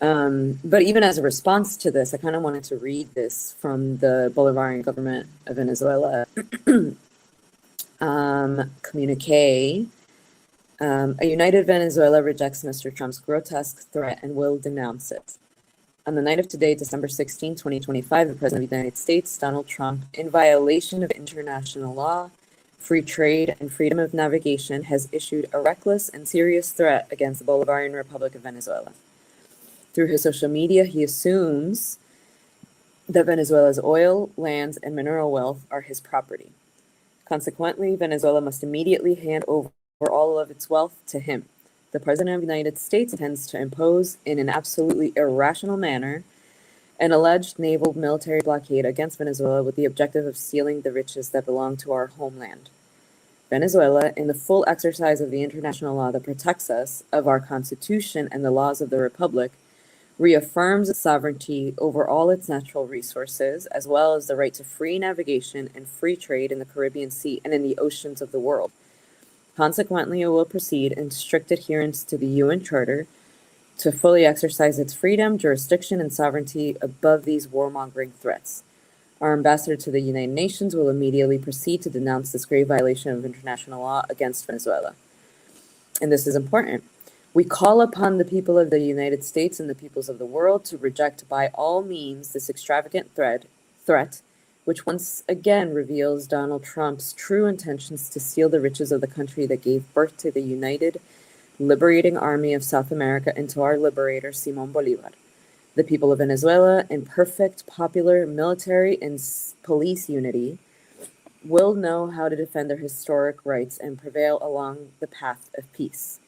But even as a response to this, I kind of wanted to read this from the Bolivarian government of Venezuela communique. A united Venezuela rejects Mr. Trump's grotesque threat and will denounce it. On the night of today, December 16, 2025, the President of the United States, Donald Trump, in violation of international law, free trade, and freedom of navigation, has issued a reckless and serious threat against the Bolivarian Republic of Venezuela. Through his social media, he assumes that Venezuela's oil, lands, and mineral wealth are his property. Consequently, Venezuela must immediately hand over all of its wealth to him. The President of the United States intends to impose, in an absolutely irrational manner, an alleged naval military blockade against Venezuela with the objective of stealing the riches that belong to our homeland. Venezuela, in the full exercise of the international law that protects us, of our Constitution and the laws of the Republic, reaffirms its sovereignty over all its natural resources, as well as the right to free navigation and free trade in the Caribbean Sea and in the oceans of the world. Consequently, it will proceed in strict adherence to the UN Charter to fully exercise its freedom, jurisdiction, and sovereignty above these warmongering threats. Our ambassador to the United Nations will immediately proceed to denounce this grave violation of international law against Venezuela. And this is important. We call upon the people of the United States and the peoples of the world to reject by all means this extravagant threat, which once again reveals Donald Trump's true intentions to steal the riches of the country that gave birth to the United Liberating Army of South America and to our liberator, Simón Bolívar. The people of Venezuela, in perfect popular military and police unity, will know how to defend their historic rights and prevail along the path of peace.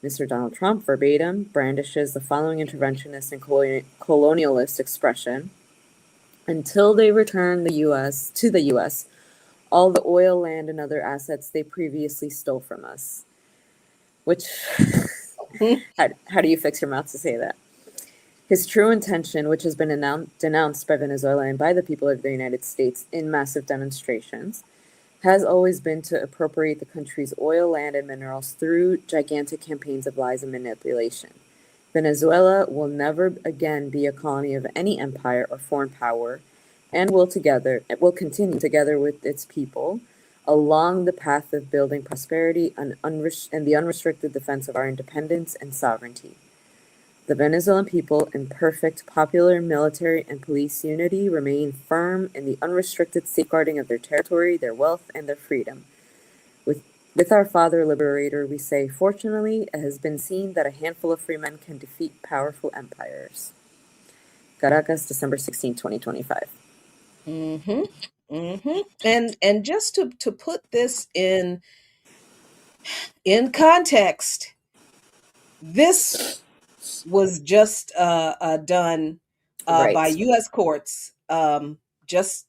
Mr. Donald Trump, verbatim, brandishes the following interventionist and colonialist expression: until they return to the U.S., all the oil, land, and other assets they previously stole from us. Which, how do you fix your mouth to say that? His true intention, which has been denounced by Venezuela and by the people of the United States in massive demonstrations, has always been to appropriate the country's oil, land, and minerals through gigantic campaigns of lies and manipulation. Venezuela will never again be a colony of any empire or foreign power, and will continue together with its people along the path of building prosperity and the unrestricted defense of our independence and sovereignty. The Venezuelan people, in perfect popular military and police unity, remain firm in the unrestricted safeguarding of their territory, their wealth, and their freedom. With, with our father liberator, we say, fortunately, it has been seen that a handful of free men can defeat powerful empires. Caracas, December 16, 2025. Mm-hmm. Mm-hmm. And just to put this in context, this was just done by Right. U.S. courts just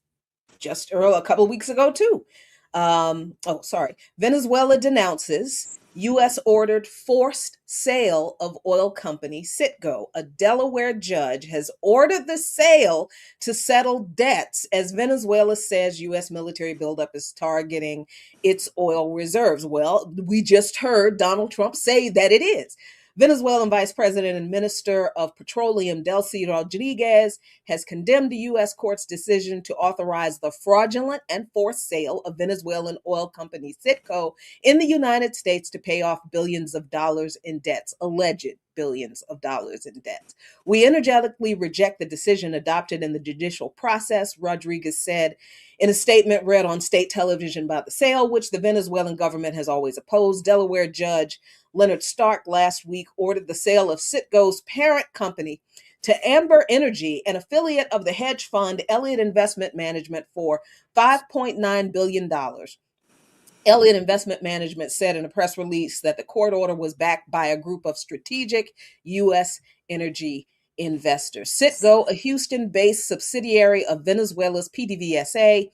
earlier, a couple of weeks ago too. Oh, sorry. Venezuela denounces U.S. ordered forced sale of oil company Citgo. A Delaware judge has ordered the sale to settle debts as Venezuela says U.S. military buildup is targeting its oil reserves. Well, we just heard Donald Trump say that it is. Venezuelan Vice President and Minister of Petroleum Delcy Rodriguez has condemned the U.S. court's decision to authorize the fraudulent and forced sale of Venezuelan oil company Citgo in the United States to pay off billions of dollars in debts, alleged billions of dollars in debts. We energetically reject the decision adopted in the judicial process, Rodriguez said in a statement read on state television about the sale, which the Venezuelan government has always opposed. Delaware Judge Leonard Stark last week ordered the sale of Citgo's parent company to Amber Energy, an affiliate of the hedge fund Elliott Investment Management, for $5.9 billion. Elliott Investment Management said in a press release that the court order was backed by a group of strategic U.S. energy investors. Citgo, a Houston based subsidiary of Venezuela's PDVSA,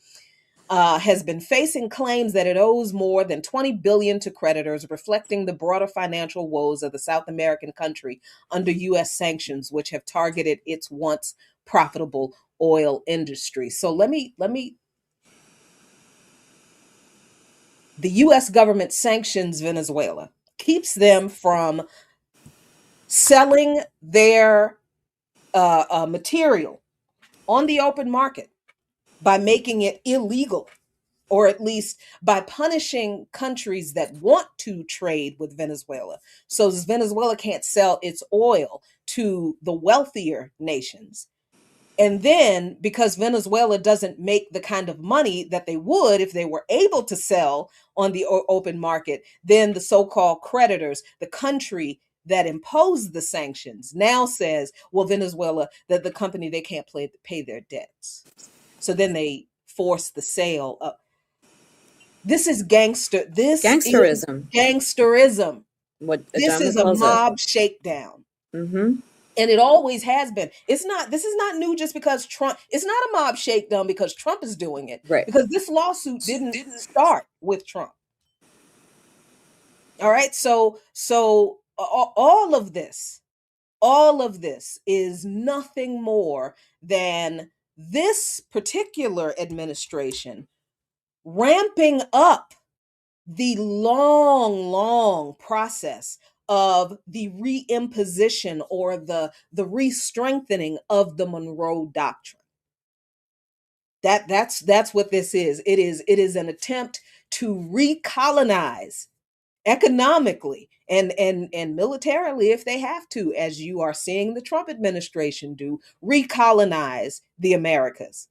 has been facing claims that it owes more than $20 billion to creditors, reflecting the broader financial woes of the South American country under U.S. sanctions, which have targeted its once profitable oil industry. So let me the U.S. government sanctions Venezuela, keeps them from selling their material on the open market by making it illegal, or at least by punishing countries that want to trade with Venezuela. So Venezuela can't sell its oil to the wealthier nations. And then, because Venezuela doesn't make the kind of money that they would if they were able to sell on the open market, then the so called creditors, the country that imposed the sanctions, now says, well, Venezuela, that the company, they can't pay their debts. So then they force the sale of. This is gangster. This is Gangsterism. gangsterism. What This Adama is a calls it. mob shakedown. Mm-hmm. And it always has been. This is not new just because Trump, it's not a mob shakedown because Trump is doing it. Right. Because this lawsuit didn't start with Trump. All right. So all of this is nothing more than this particular administration ramping up the long, long process of the reimposition or the re-strengthening of the Monroe Doctrine. That's what this is. It is an attempt to recolonize economically and militarily if they have to, as you are seeing the Trump administration do, recolonize the Americas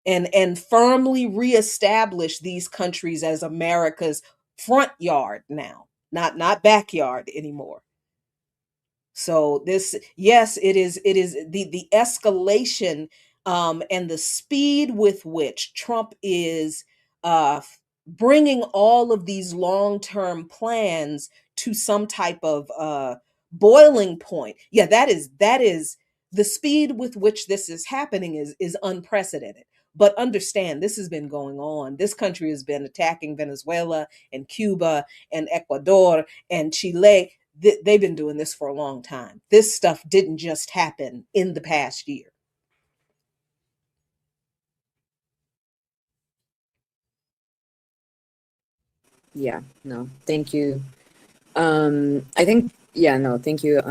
and firmly reestablish these countries as America's front yard now, not backyard anymore. So this, yes, it is the escalation and the speed with which Trump is bringing all of these long-term plans to some type of boiling point. Yeah, that is the speed with which this is happening is unprecedented. But understand, this has been going on. This country has been attacking Venezuela and Cuba and Ecuador and Chile. They've been doing this for a long time. This stuff didn't just happen in the past year. Yeah, no, thank you. I think, yeah, no, thank you.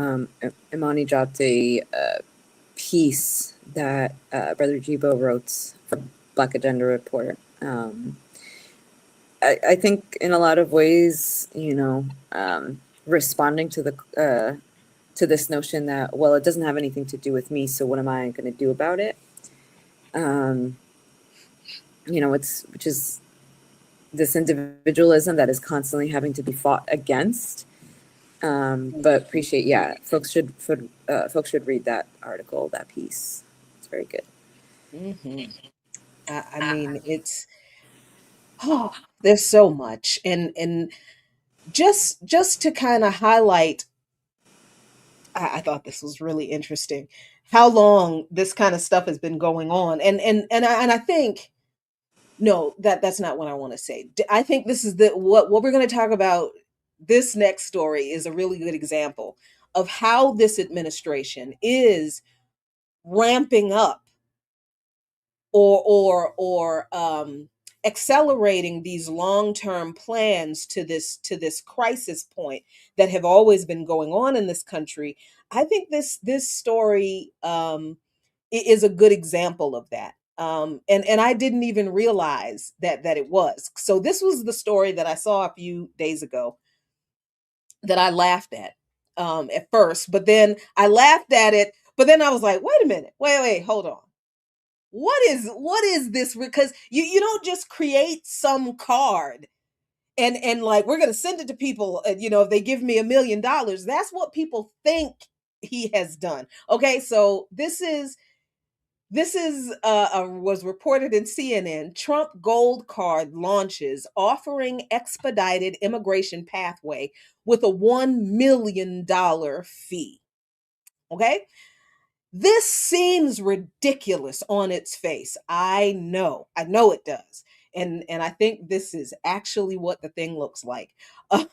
Imani dropped a piece that Brother Jibo wrote for Black Agenda Report. I think in a lot of ways, responding to this notion that, well, it doesn't have anything to do with me, so what am I going to do about it? Um, it's which is this individualism that is constantly having to be fought against. But appreciate, yeah, folks should read that article, that piece. It's very good. Hmm. I mean, it's oh, there's so much, and just to kind of highlight, I thought this was really interesting. How long this kind of stuff has been going on, and I think no, that's not what I want to say. I think this is the what we're going to talk about. This next story is a really good example of how this administration is ramping up or accelerating these long-term plans to this crisis point that have always been going on in this country. I think this story is a good example of that. And I didn't even realize that it was. So this was the story that I saw a few days ago that I laughed at first, but then I laughed at it, but then I was like, wait a minute, wait, hold on. What is this? Because you don't just create some card and like we're gonna send it to people. If they give me $1 million, that's what people think he has done. Okay, so this is was reported in CNN. Trump Gold Card launches, offering expedited immigration pathway with a $1 million fee. Okay, this seems ridiculous on its face. I know it does. And I think this is actually what the thing looks like.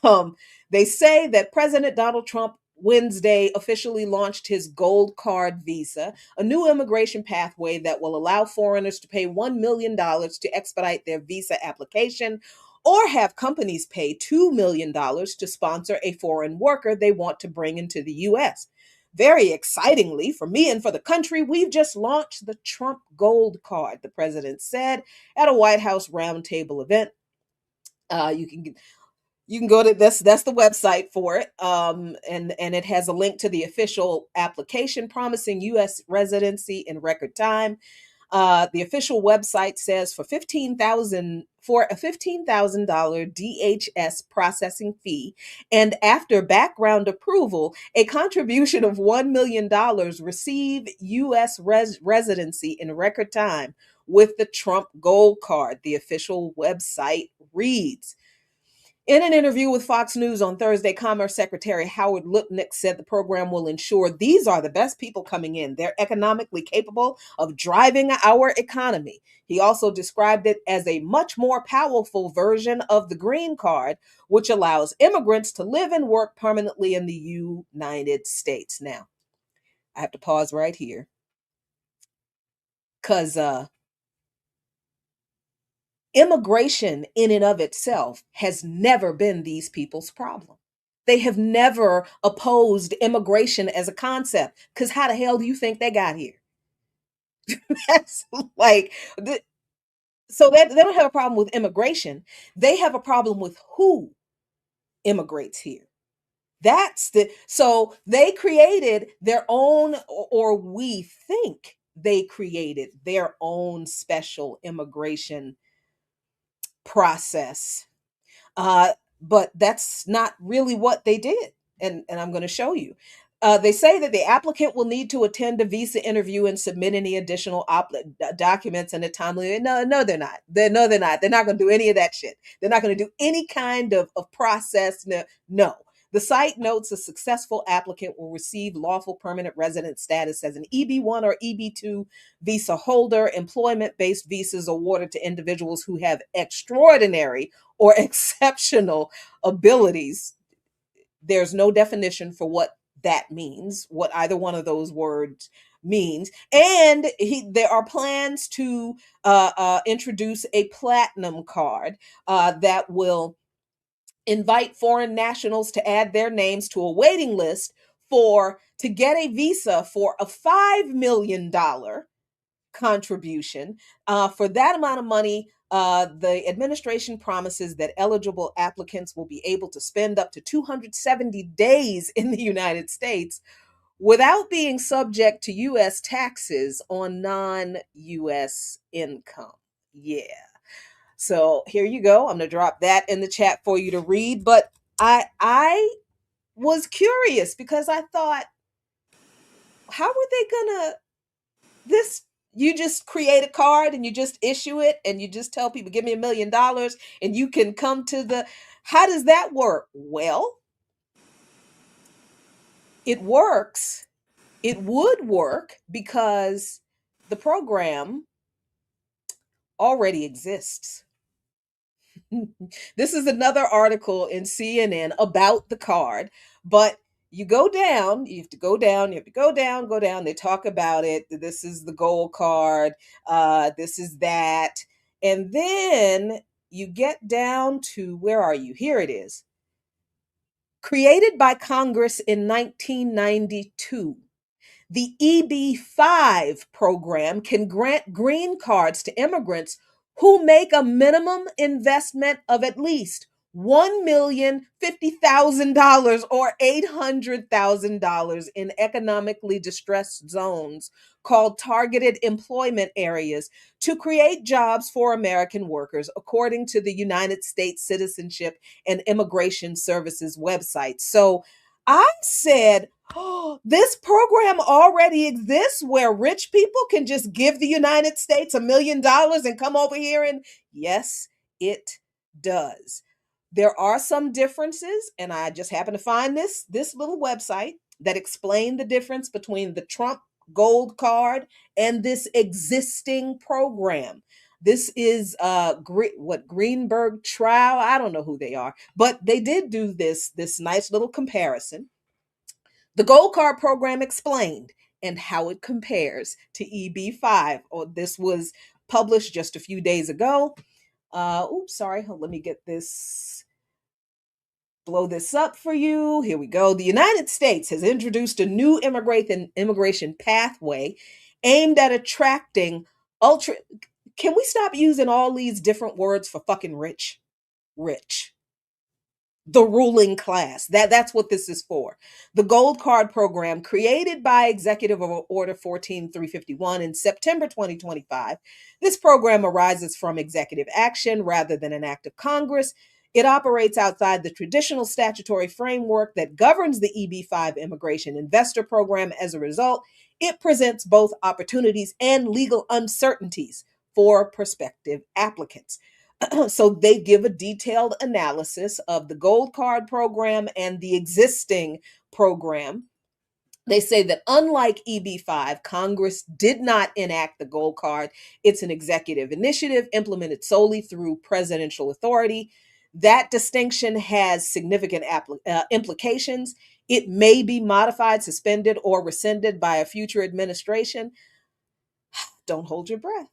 Um, they say that President Donald Trump Wednesday officially launched his gold card visa, a new immigration pathway that will allow foreigners to pay $1 million to expedite their visa application or have companies pay $2 million to sponsor a foreign worker they want to bring into the US. Very excitingly for me and for the country, we've just launched the Trump Gold Card, the president said at a White House roundtable event. You can go to this. That's the website for it, and it has a link to the official application promising U.S. residency in record time. The official website says for a $15,000 DHS processing fee, and after background approval, a contribution of $1 million, receive U.S. residency in record time with the Trump Gold Card. The official website reads. In an interview with Fox News on Thursday, Commerce Secretary Howard Lutnick said the program will ensure these are the best people coming in. They're economically capable of driving our economy. He also described it as a much more powerful version of the green card, which allows immigrants to live and work permanently in the United States. Now, I have to pause right here because immigration in and of itself has never been these people's problem. They have never opposed immigration as a concept because how the hell do you think they got here? That's like, so they don't have a problem with immigration. They have a problem with who immigrates here. So they created their own, or we think they created their own special immigration process. But that's not really what they did. And I'm going to show you. They say that the applicant will need to attend a visa interview and submit any additional documents in a timely. No, they're not. They're not. They're not going to do any of that shit. They're not going to do any kind of process. No, no. The site notes a successful applicant will receive lawful permanent resident status as an EB1 or EB2 visa holder. Employment based visas awarded to individuals who have extraordinary or exceptional abilities. There's no definition for what that means, what either one of those words means. And there are plans to introduce a platinum card that will invite foreign nationals to add their names to a waiting list for to get a visa for a $5 million contribution. For that amount of money, the administration promises that eligible applicants will be able to spend up to 270 days in the United States without being subject to U.S. taxes on non U.S. income. Yeah. So here you go. I'm going to drop that in the chat for you to read. But I was curious because I thought, how were they gonna this? You just create a card and you just issue it and you just tell people, give me $1 million and you can come to the. How does that work? Well, it works. It would work because the program already exists. This is another article in CNN about the card, but you go down, you have to go down, you have to go down, go down. They talk about it. This is the gold card, this is that. And then you get down to where are you? Here it is. Created by Congress in 1992. The EB-5 program can grant green cards to immigrants who make a minimum investment of at least $1,050,000 or $800,000 in economically distressed zones called targeted employment areas to create jobs for American workers, according to the United States Citizenship and Immigration Services website. So I said, oh, this program already exists where rich people can just give the United States $1 million and come over here. And yes, it does. There are some differences, and I just happen to find this little website that explained the difference between the Trump gold card and this existing program. This is Greenberg Trow. I don't know who they are, but they did do this nice little comparison. The Gold Card program explained and how it compares to EB-5. Oh, this was published just a few days ago. Oops, sorry. Let me get this, blow this up for you. Here we go. The United States has introduced a new immigration pathway aimed at attracting ultra. Can we stop using all these different words for fucking rich? Rich, the ruling class. That's what this is for. The Gold Card program, created by Executive Order 14351 in September 2025. This program arises from executive action rather than an act of Congress. It operates outside the traditional statutory framework that governs the EB-5 immigration investor program. As a result, it presents both opportunities and legal uncertainties for prospective applicants. So they give a detailed analysis of the Gold Card program and the existing program. They say that unlike EB-5, Congress did not enact the Gold Card. It's an executive initiative implemented solely through presidential authority. That distinction has significant implications. It may be modified, suspended, or rescinded by a future administration. Don't hold your breath.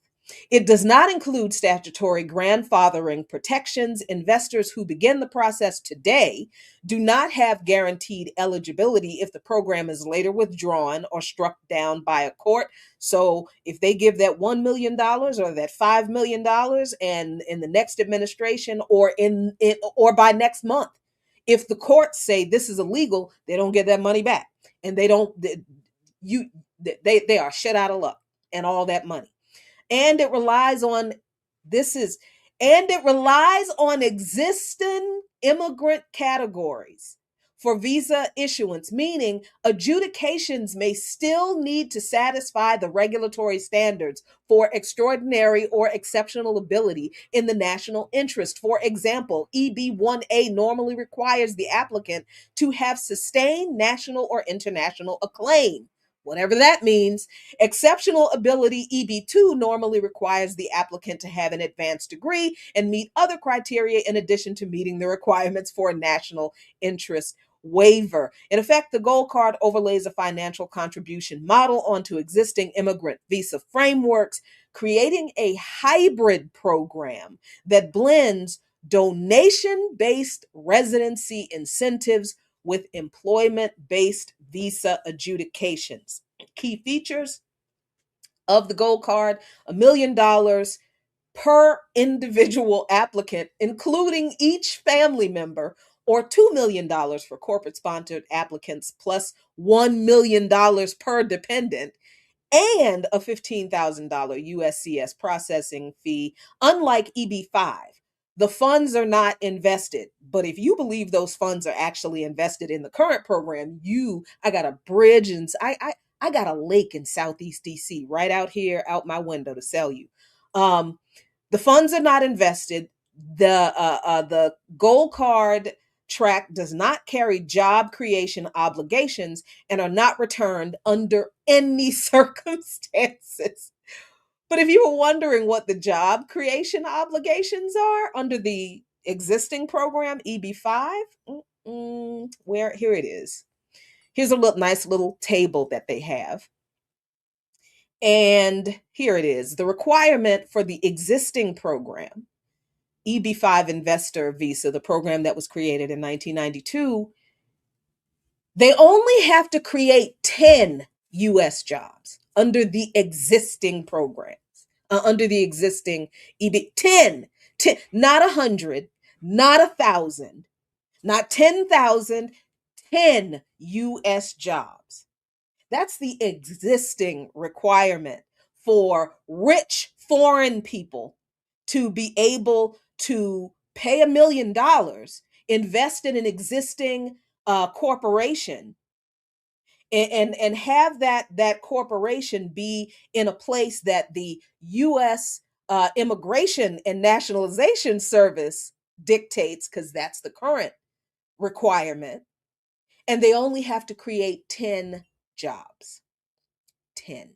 It does not include statutory grandfathering protections. Investors who begin the process today do not have guaranteed eligibility if the program is later withdrawn or struck down by a court. So if they give that $1 million or that $5 million and in the next administration or or by next month, if the courts say this is illegal, they don't get that money back. And they don't, they are shut out of luck and all that money. And it relies on this is and it relies on existing immigrant categories for visa issuance, meaning adjudications may still need to satisfy the regulatory standards for extraordinary or exceptional ability in the national interest. For example, EB-1A normally requires the applicant to have sustained national or international acclaim, whatever that means. Exceptional ability EB-2 normally requires the applicant to have an advanced degree and meet other criteria in addition to meeting the requirements for a national interest waiver. In effect, the Gold Card overlays a financial contribution model onto existing immigrant visa frameworks, creating a hybrid program that blends donation-based residency incentives with employment-based visa adjudications. Key features of the gold card: $1 million per individual applicant, including each family member, or $2 million for corporate sponsored applicants, plus $1 million per dependent, and a $15,000 USCS processing fee. Unlike EB-5, the funds are not invested. But if you believe those funds are actually invested in the current program, I got a bridge, and I got a lake in Southeast DC right out here out my window to sell you. Um, the funds are not invested. The gold card track does not carry job creation obligations and are not returned under any circumstances. But if you were wondering what the job creation obligations are under the existing program, EB-5, where here it is. Here's a nice little table that they have. And here it is. The requirement for the existing program, EB-5 Investor Visa, the program that was created in 1992, they only have to create 10 US jobs under the existing programs, under the existing EB. 10, not 100, not 1,000, not 10,000, 10 US jobs. That's the existing requirement for rich foreign people to be able to pay $1 million, invest in an existing corporation, and have that corporation be in a place that the U.S. Immigration and Nationalization Service dictates, because that's the current requirement. And they only have to create 10 jobs. 10.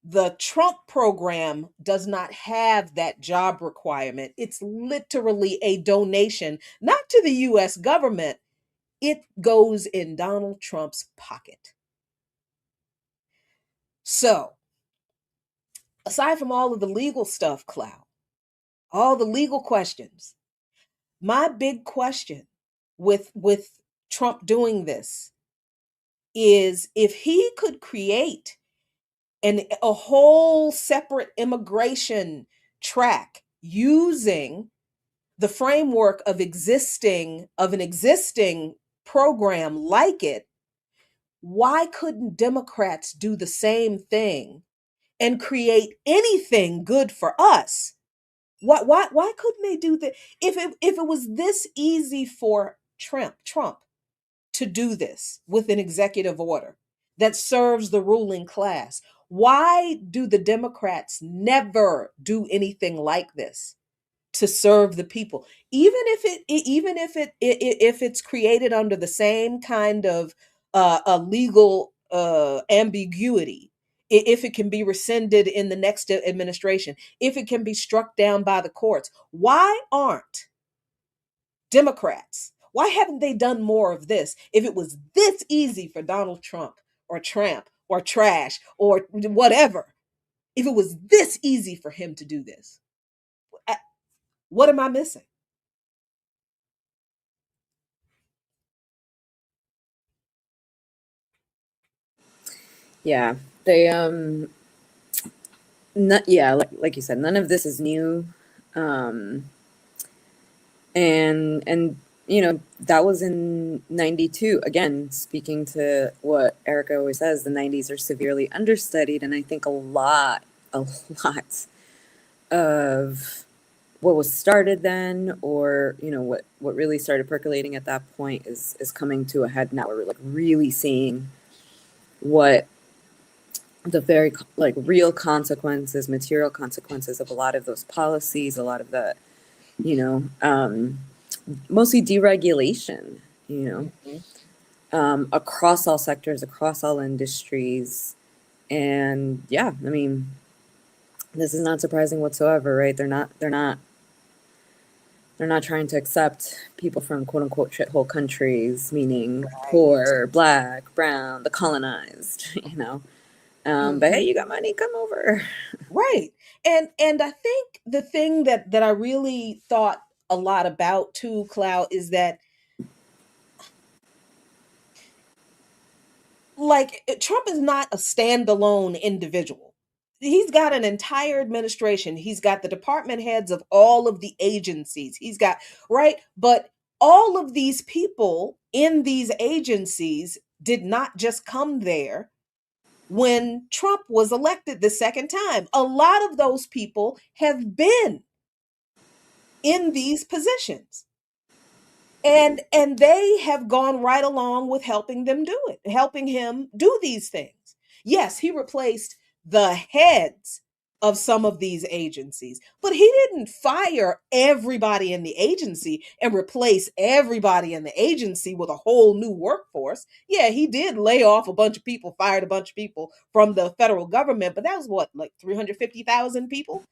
The Trump program does not have that job requirement. It's literally a donation, not to the US government. It goes in Donald Trump's pocket. So, aside from all of the legal stuff, Cloud, all the legal questions, my big question with Trump doing this is, if he could create a whole separate immigration track using the framework of an existing program like it, why couldn't Democrats do the same thing and create anything good for us? Why couldn't they do that? If it was this easy for Trump to do this with an executive order that serves the ruling class, why do the Democrats never do anything like this to serve the people? Even if it's created under the same kind of a legal ambiguity, if it can be rescinded in the next administration, if it can be struck down by the courts, why aren't Democrats? Why haven't they done more of this? If it was this easy for Donald Trump or Tramp or Trash or whatever, if it was this easy for him to do this, what am I missing? Yeah, they not, yeah, like you said, none of this is new. Um, and that was in 92. Again, speaking to what Erica always says, the 90s are severely understudied, and I think a lot of what was started then, or what really started percolating at that point, is coming to a head now. We're like really seeing what the very like real consequences, material consequences of a lot of those policies, a lot of the mostly deregulation, Mhm. across all sectors, across all industries. And yeah, I mean, this is not surprising whatsoever, right? They're not trying to accept people from quote unquote shithole countries, meaning Right. poor, black, brown, the colonized, But hey, Mhm. you got money, come over. Right. And I think the thing that I really thought a lot about too, Cloud, is that like Trump is not a standalone individual. He's got an entire administration. He's got the department heads of all of the agencies. He's got, right? But all of these people in these agencies did not just come there when Trump was elected the second time. A lot of those people have been in these positions. And they have gone right along with helping them do it, helping him do these things. Yes, he replaced the heads of some of these agencies, but he didn't fire everybody in the agency and replace everybody in the agency with a whole new workforce. Yeah, he did lay off a bunch of people, fired a bunch of people from the federal government, but that was what, like 350,000 people?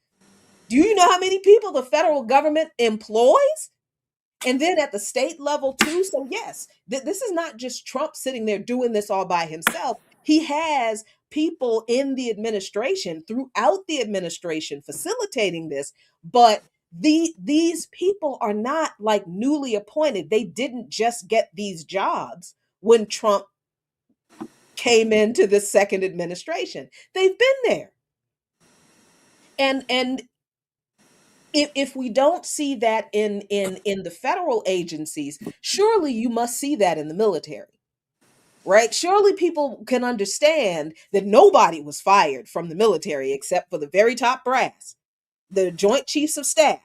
Do you know how many people the federal government employs? And then at the state level too. So yes, this is not just Trump sitting there doing this all by himself. He has people in the administration, throughout the administration, facilitating this. But these people are not like newly appointed. They didn't just get these jobs when Trump came into the second administration. They've been there. And if we don't see that in the federal agencies, surely you must see that in the military, right? Surely people can understand that nobody was fired from the military except for the very top brass, the Joint Chiefs of Staff.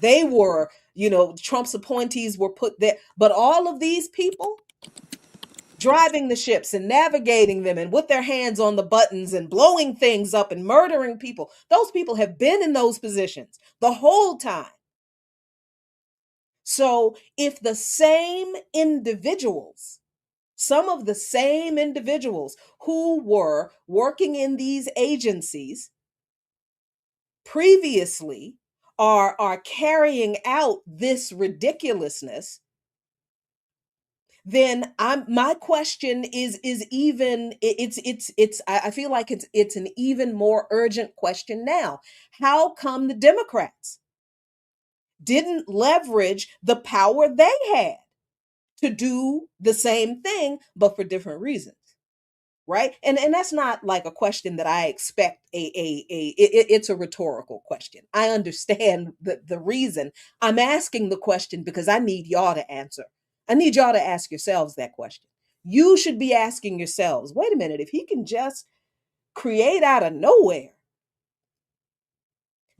They were, Trump's appointees were put there, but all of these people driving the ships and navigating them and with their hands on the buttons and blowing things up and murdering people, those people have been in those positions the whole time. So if the same individuals, some of the same individuals who were working in these agencies previously are carrying out this ridiculousness, then my question is even it's I feel like it's an even more urgent question now. How come the Democrats didn't leverage the power they had to do the same thing, but for different reasons? Right. And that's not like a question that I expect it's a rhetorical question. I understand the reason. I'm asking the question because I need y'all to answer. I need y'all to ask yourselves that question. You should be asking yourselves, wait a minute, if he can just create out of nowhere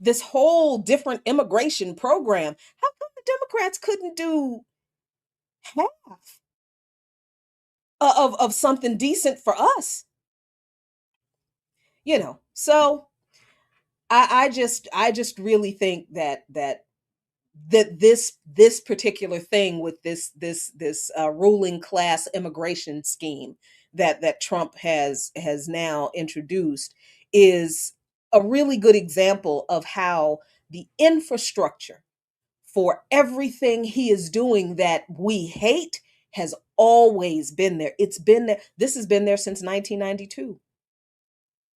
this whole different immigration program, how come the Democrats couldn't do half of something decent for us? So I just really think that this particular thing with this ruling class immigration scheme that Trump has now introduced is a really good example of how the infrastructure for everything he is doing that we hate has always been there. It's been there. This has been there since 1992.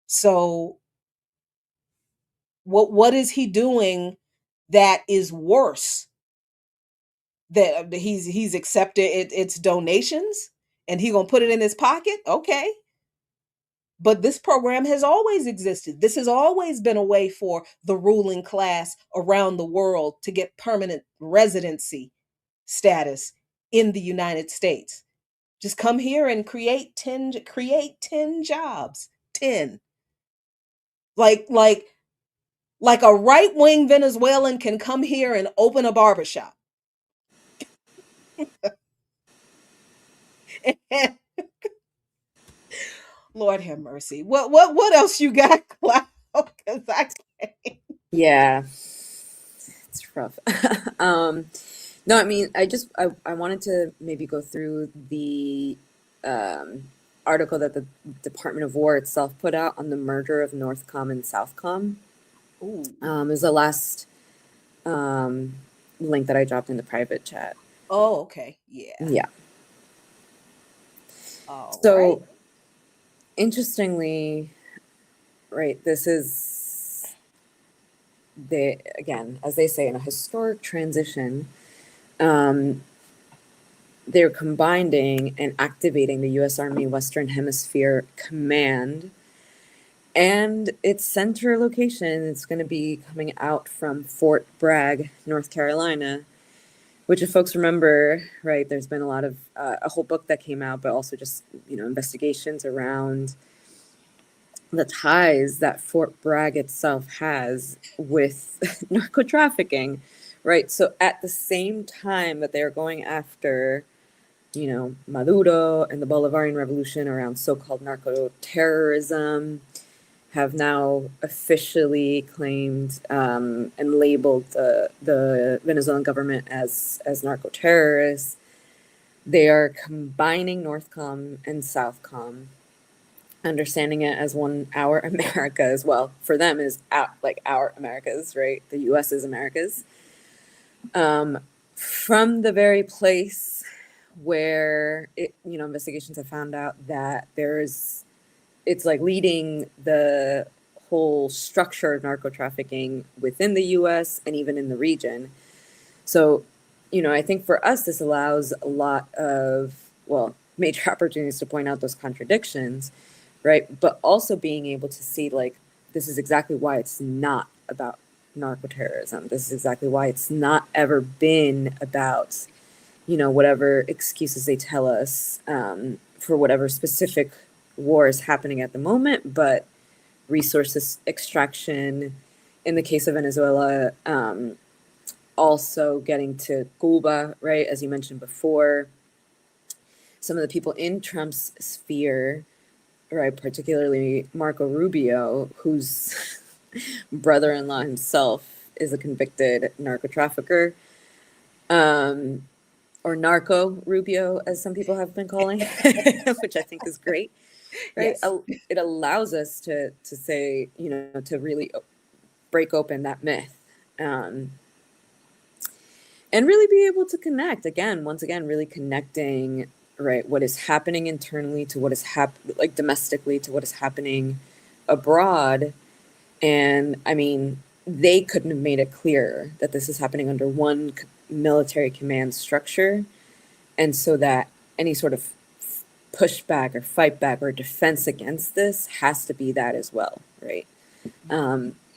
So what is he doing that is worse, that he's accepted it's donations and he gonna put it in his pocket? Okay, but this program has always existed. This has always been a way for the ruling class around the world to get permanent residency status in the United States. Just come here and create 10 jobs. 10. Like a right-wing Venezuelan can come here and open a barbershop. Lord have mercy. What else you got, Cloud? Because I can't. Yeah, it's rough. um, no, I mean, I wanted to maybe go through the um, article that the Department of War itself put out on the merger of Northcom and Southcom. Ooh. It was the last um, link that I dropped in the private chat. Oh, okay. Yeah. Yeah. All right. So interestingly, right, this is they again, as they say, in a historic transition. Um, they're combining and activating the U.S. Army Western Hemisphere Command and its center location. It's going to be coming out from Fort Bragg, North Carolina, which, if folks remember, right, there's been a lot of a whole book that came out, but also just investigations around the ties that Fort Bragg itself has with narco trafficking, right? So at the same time that they're going after Maduro and the Bolivarian Revolution around so-called narco terrorism, have now officially claimed and labeled the Venezuelan government as narco terrorists. They are combining Northcom and Southcom, understanding it as one our America as well. For them is like our Americas, right? The U.S. is Americas. From the very place where investigations have found out that it's like leading the whole structure of narco trafficking within the U.S. and even in the region. So, I think for us, this allows a lot of, well, major opportunities to point out those contradictions, right? But also being able to see, like, this is exactly why it's not about narco terrorism. This is exactly why it's not ever been about, whatever excuses they tell us for whatever specific war is happening at the moment, but resources extraction. In the case of Venezuela, also getting to Cuba, right? As you mentioned before, some of the people in Trump's sphere, right, particularly Marco Rubio, whose brother-in-law himself is a convicted narco trafficker, or Narco Rubio, as some people have been calling, which I think is great, right? Yes. It allows us to say, to really break open that myth, and really be able to connect again, once again, really connecting, right, what is happening internally to what is like domestically to what is happening abroad. And I mean, they couldn't have made it clearer that this is happening under one military command structure, and so that any sort of pushback or fight back or defense against this has to be that as well, right?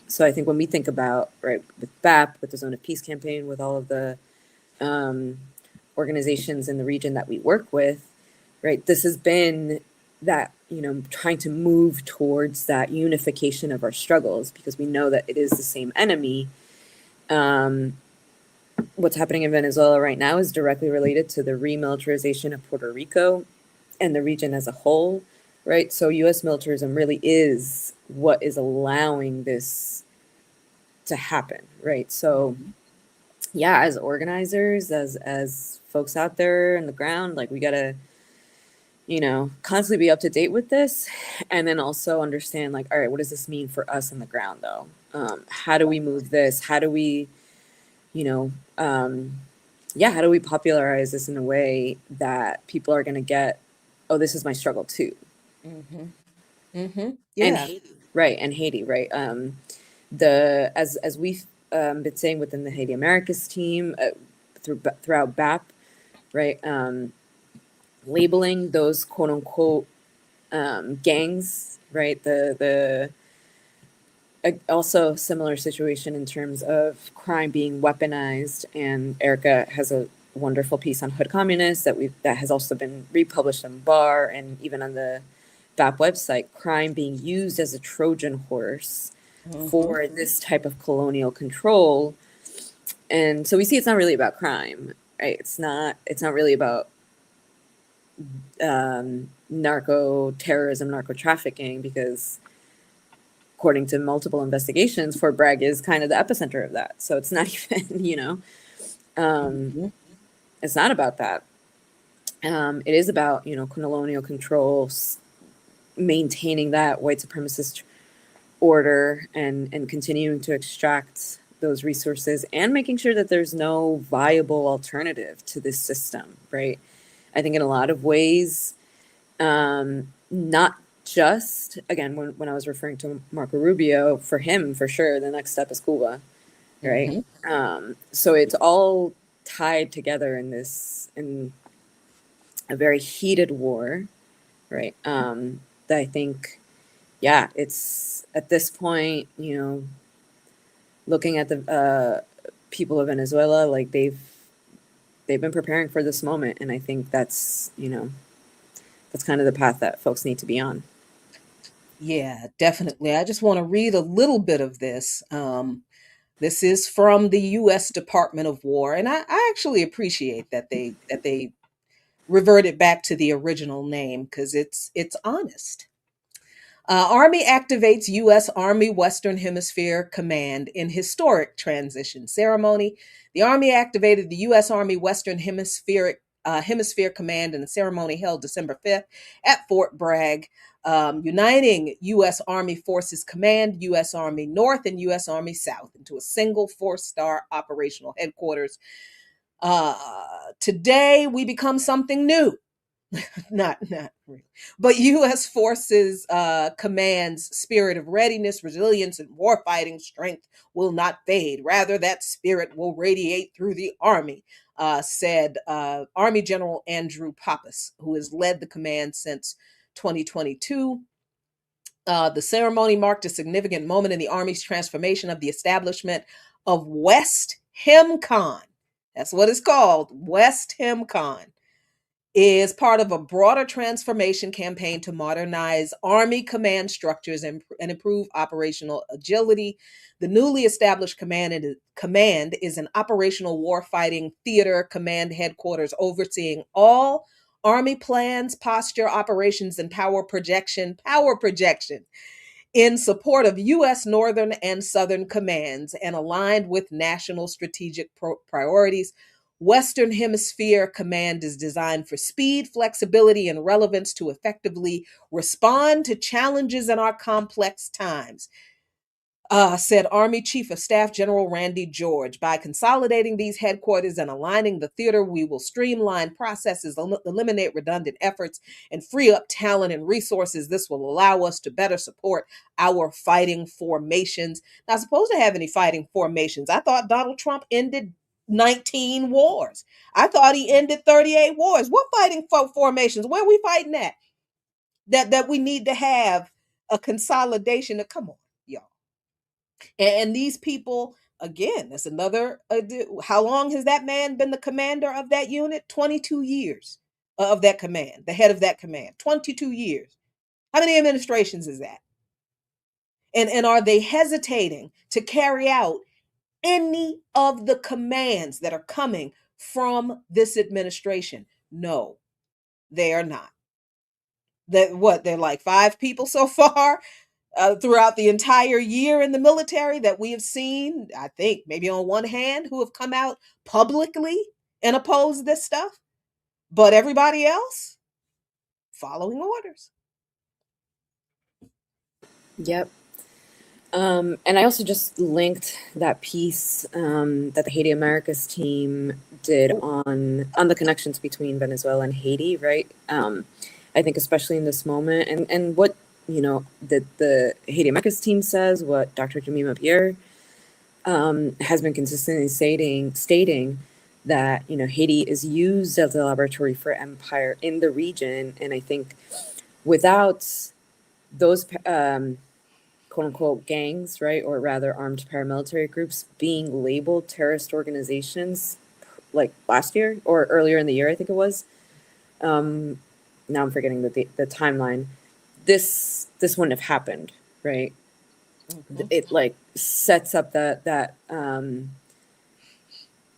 So I think when we think about, right, with BAP, with the Zone of Peace campaign, with all of the organizations in the region that we work with, right, this has been that, trying to move towards that unification of our struggles because we know that it is the same enemy. What's happening in Venezuela right now is directly related to the remilitarization of Puerto Rico and the region as a whole, right? So U.S. militarism really is what is allowing this to happen, right? So yeah, as organizers, as folks out there in the ground, like we gotta, constantly be up to date with this, and then also understand, like, all right, what does this mean for us on the ground, though? How do we move this? How do we, you know, yeah, how do we popularize this in a way that people are gonna get, oh, this is my struggle too, Mm-hmm. Mm-hmm. and Yeah. Haiti, right, and Haiti, right. The as we've been saying within the Haiti Americas team, throughout BAP, right? Labeling those quote unquote gangs, right? The also similar situation in terms of crime being weaponized, and Erica has a wonderful piece on hood communists that has also been republished on Bar and even on the BAP website. Crime being used as a Trojan horse Mm-hmm. for this type of colonial control. And so we see it's not really about crime, right? It's not really about narco terrorism, narco trafficking, because according to multiple investigations, Fort Bragg is kind of the epicenter of that. So it's not even, Mm-hmm. it's not about that. It is about, colonial control, maintaining that white supremacist order, and continuing to extract those resources and making sure that there's no viable alternative to this system, right? I think in a lot of ways, not just again when I was referring to Marco Rubio, for him for sure the next step is Cuba, right? Hmm. So it's all tied together in this in a very heated war, right? That I think, yeah, it's at this point, looking at the people of Venezuela, like they've been preparing for this moment, and I think that's kind of the path that folks need to be on. Yeah, definitely. I just want to read a little bit of this. This is from the U.S. Department of War, and I actually appreciate that they reverted back to the original name because it's honest. Army activates U.S. Army Western Hemisphere Command in historic transition ceremony. The Army activated the U.S. Army Western Hemisphere Command in a ceremony held December 5th at Fort Bragg, uniting U.S. Army Forces Command, U.S. Army North, and U.S. Army South into a single four-star operational headquarters. Today, we become something new. Not really. But U.S. Forces Command's spirit of readiness, resilience, and warfighting strength will not fade. Rather, that spirit will radiate through the Army, said Army General Andrew Pappas, who has led the command since 2022. The ceremony marked a significant moment in the Army's transformation of the establishment of West HEMCON. That's what it's called, West HEMCON is part of a broader transformation campaign to modernize Army command structures and improve operational agility. The newly established command is an operational warfighting theater command headquarters overseeing all Army plans, posture, operations, and power projection in support of U.S. Northern and Southern commands and aligned with national strategic priorities. Western Hemisphere Command is designed for speed, flexibility, and relevance to effectively respond to challenges in our complex times, said Army Chief of Staff General Randy George. By consolidating these headquarters and aligning the theater, we will streamline processes, eliminate redundant efforts, and free up talent and resources. This will allow us to better support our fighting formations. Not supposed to have any fighting formations. I thought Donald Trump ended 19 wars. I thought he ended 38 wars. What fighting formations? Where are we fighting at? That we need to have a consolidation. Come on, y'all. And these people, again, that's another. How long has that man been the commander of that unit? 22 years of that command, the head of that command. 22 years. How many administrations is that? And are they hesitating to carry out any of the commands that are coming from this administration? No, they are not. That what they're like 5 people so far throughout the entire year in the military that we have seen, I think maybe on one hand, who have come out publicly and opposed this stuff, but everybody else following orders. Yep. And I also just linked that piece that the Haiti Americas team did Oh, on the connections between Venezuela and Haiti, right? I think especially in this moment, and what the Haiti Americas team says, what Dr. Jemima Pierre has been consistently stating that Haiti is used as a laboratory for empire in the region, and I think without those quote unquote gangs, right, or rather armed paramilitary groups being labeled terrorist organizations like last year or earlier in the year, I think it was. Um, Now I'm forgetting the timeline. This wouldn't have happened, right? mhm. It like sets up that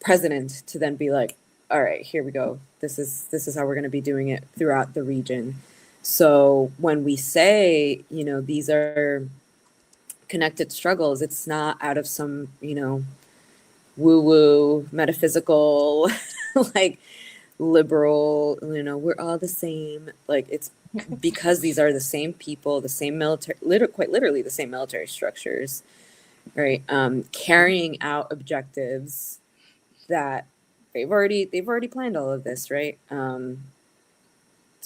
president to then be like, all right, here we go. This is how we're going to be doing it throughout the region. So when we say, these are connected struggles, it's not out of some, woo woo metaphysical, like liberal, we're all the same. Like it's because these are the same people, the same military, quite literally the same military structures, right? Carrying out objectives that they've already planned all of this, right? So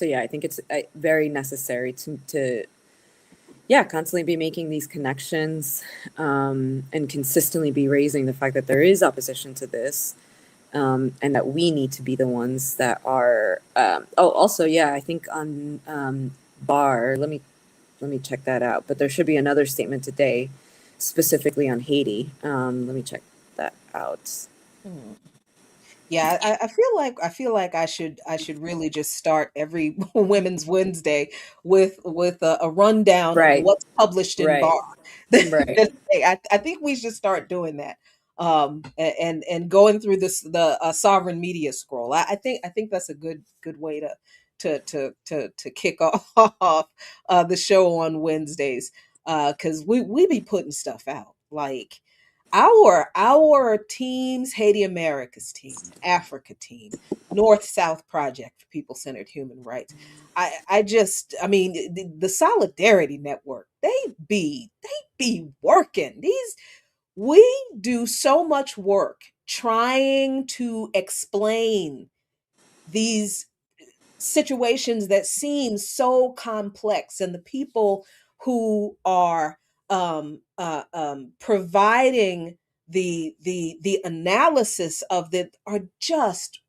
yeah, I think it's very necessary to yeah, constantly be making these connections, and consistently be raising the fact that there is opposition to this, and that we need to be the ones that are. Oh, also, yeah, I think on Bar. Let me check that out. But there should be another statement today, specifically on Haiti. Let me check that out. Hmm. Yeah, I feel like I should really just start every Women's Wednesday with a rundown of Right, what's published in right, Bar. right. I think we should start doing that. And going through the sovereign media scroll. I think that's a good way to kick off the show on Wednesdays. Because we be putting stuff out like our teams, Haiti America's team, Africa team, North South Project for People Centered Human Rights. I mean, the Solidarity Network, they be working. We do so much work trying to explain these situations that seem so complex, and the people who are providing the analysis of it are just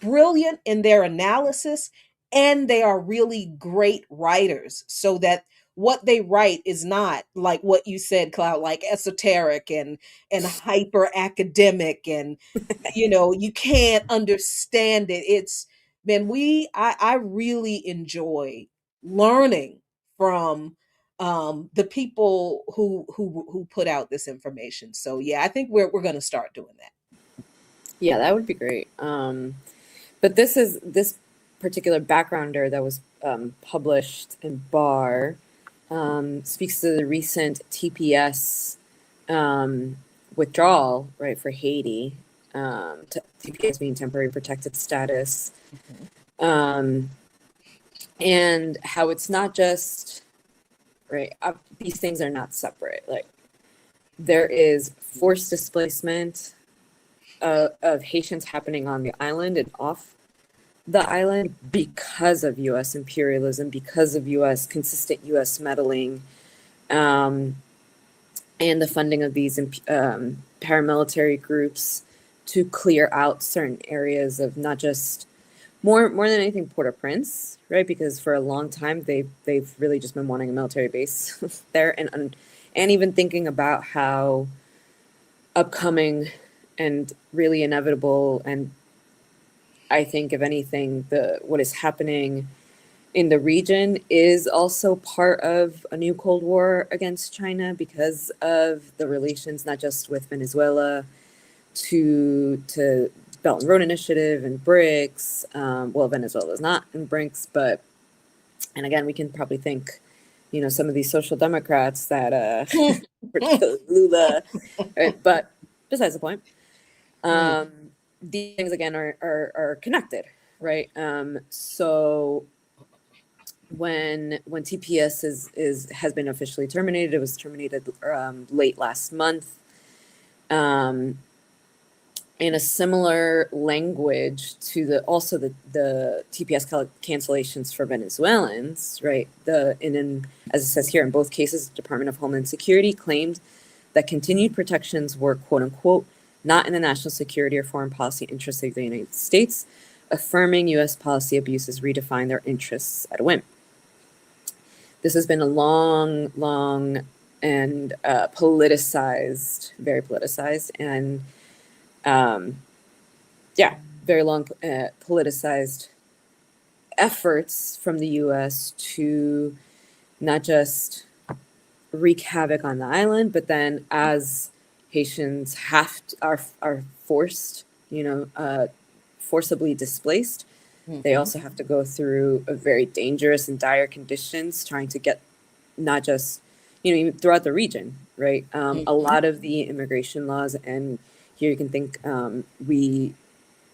brilliant in their analysis, and they are really great writers, so that what they write is not like what you said, Cloud, like esoteric and hyper academic, and you can't understand it. It's man, I really enjoy learning from the people who put out this information. So yeah, I think we're going to start doing that. Yeah, that would be great. But this particular backgrounder that was published in Bar, speaks to the recent TPS withdrawal, right, for Haiti. TPS being temporary protected status, Mhm. um, and how it's not just right. These things are not separate. Like there is forced displacement of Haitians happening on the island and off the island because of U.S. imperialism, because of consistent U.S. meddling, um, and the funding of these paramilitary groups to clear out certain areas of not just more than anything Port-au-Prince, right? Because for a long time they've really just been wanting a military base there, and even thinking about how upcoming and really inevitable, and I think if anything the what is happening in the region is also part of a new Cold War against China because of the relations not just with Venezuela to Belt and Road Initiative and BRICS. Well, Venezuela is not in BRICS, but and again we can probably think, some of these social democrats that particularly Lula, right? But besides the point, Mm, um, these things again are connected, right? So when TPS is has been officially terminated. It was terminated late last month. Um, in a similar language to the TPS cancellations for Venezuelans, right? As it says here, in both cases, the Department of Homeland Security claimed that continued protections were quote unquote not in the national security or foreign policy interests of the United States, affirming U.S. policy abuses redefine their interests at a whim. This has been a long and politicized, very politicized, and um, yeah, very long politicized efforts from the U.S. to not just wreak havoc on the island, but then as Haitians are forced, forcibly displaced, they mhm, also have to go through a very dangerous and dire conditions trying to get not just throughout the region, right? A mhm, lot of the immigration laws, and here you can think we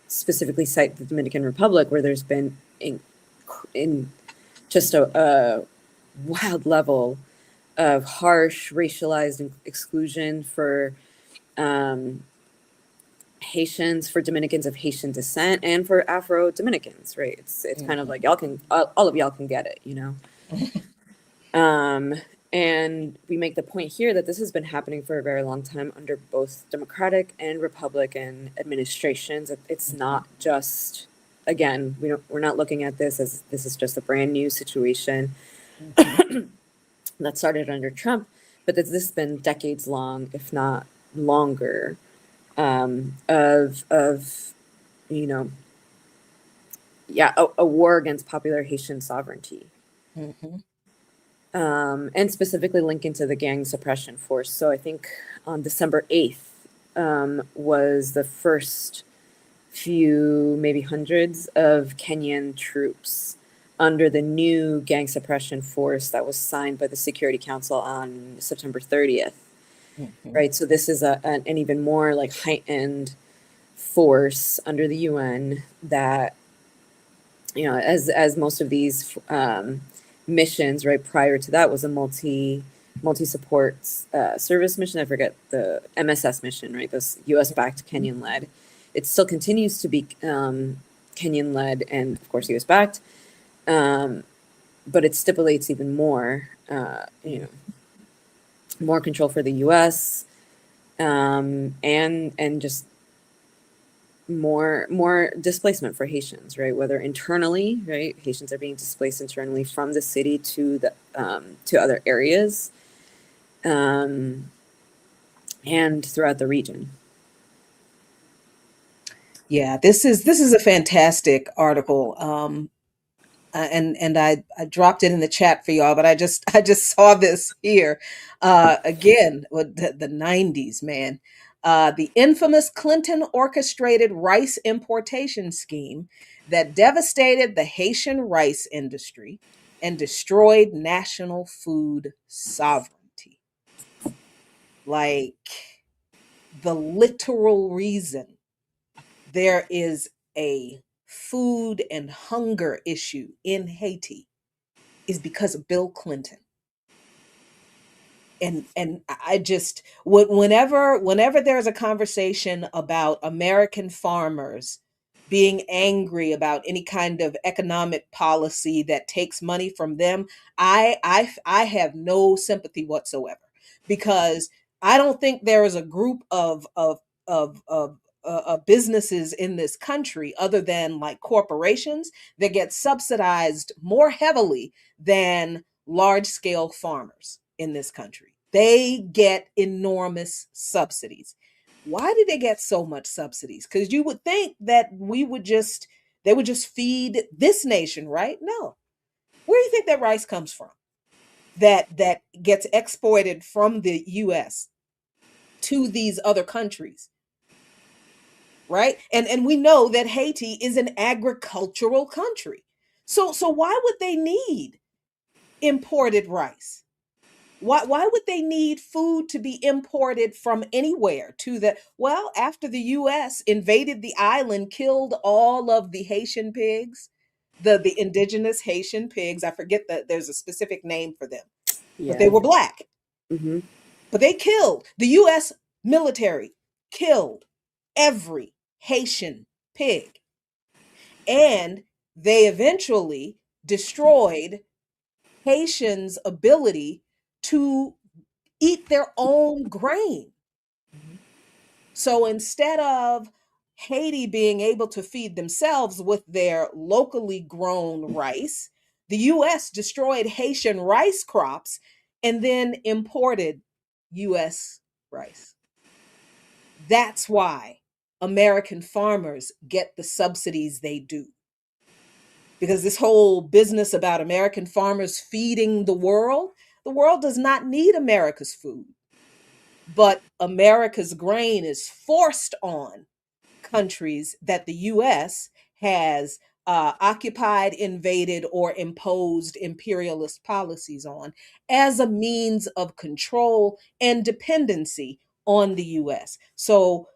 specifically cite the Dominican Republic, where there's been in just a wild level of harsh racialized exclusion for um, Haitians, for Dominicans of Haitian descent, and for Afro Dominicans, right? It's kind of mhm. like y'all can all of y'all can get it, Um, And we make the point here that this has been happening for a very long time under both Democratic and Republican administrations. It's not just, again, we're not looking at this as this is just a brand new situation Mm-hmm. that started under Trump, but that this has been decades long, if not longer, of you know, yeah, a war against popular Haitian sovereignty. Mm-hmm. And specifically linking to the gang suppression force. So I think on December 8th was the first few, maybe hundreds of Kenyan troops under the new gang suppression force that was signed by the Security Council on September 30th. Mm-hmm. Right. So this is an even more like heightened force under the UN that, as most of these missions, right, prior to that was a multi support service mission. I forget the MSS mission, right? This U.S. backed, Kenyan led. It still continues to be Kenyan led and of course U.S. backed, but it stipulates even more, more control for the U.S. And just more displacement for Haitians, right? Whether internally, right? Haitians are being displaced internally from the city to the to other areas, and throughout the region. Yeah, this is a fantastic article. And I dropped it in the chat for y'all, but I just saw this here again with the 90s, man. The infamous Clinton orchestrated rice importation scheme that devastated the Haitian rice industry and destroyed national food sovereignty. Like, the literal reason there is a food and hunger issue in Haiti is because of Bill Clinton. And I just, whenever there's a conversation about American farmers being angry about any kind of economic policy that takes money from them, I have no sympathy whatsoever, because I don't think there is a group of businesses in this country other than like corporations that get subsidized more heavily than large scale farmers in this country. They get enormous subsidies. Why do they get so much subsidies? Because you would think that they would just feed this nation, right? No. Where do you think that rice comes from? That gets exported from the US to these other countries, right? And we know that Haiti is an agricultural country. So why would they need imported rice? Why would they need food to be imported from anywhere to the, well, after the US invaded the island, killed all of the Haitian pigs, the indigenous Haitian pigs. I forget that there's a specific name for them, but they Yeah. were black. Mm-hmm. But they killed, the US military killed every Haitian pig. And they eventually destroyed Haitians' ability to eat their own grain. So instead of Haiti being able to feed themselves with their locally grown rice, the US destroyed Haitian rice crops and then imported US rice. That's why American farmers get the subsidies they do. Because this whole business about American farmers feeding the world does not need America's food. But America's grain is forced on countries that the US has occupied, invaded, or imposed imperialist policies on as a means of control and dependency on the US. So,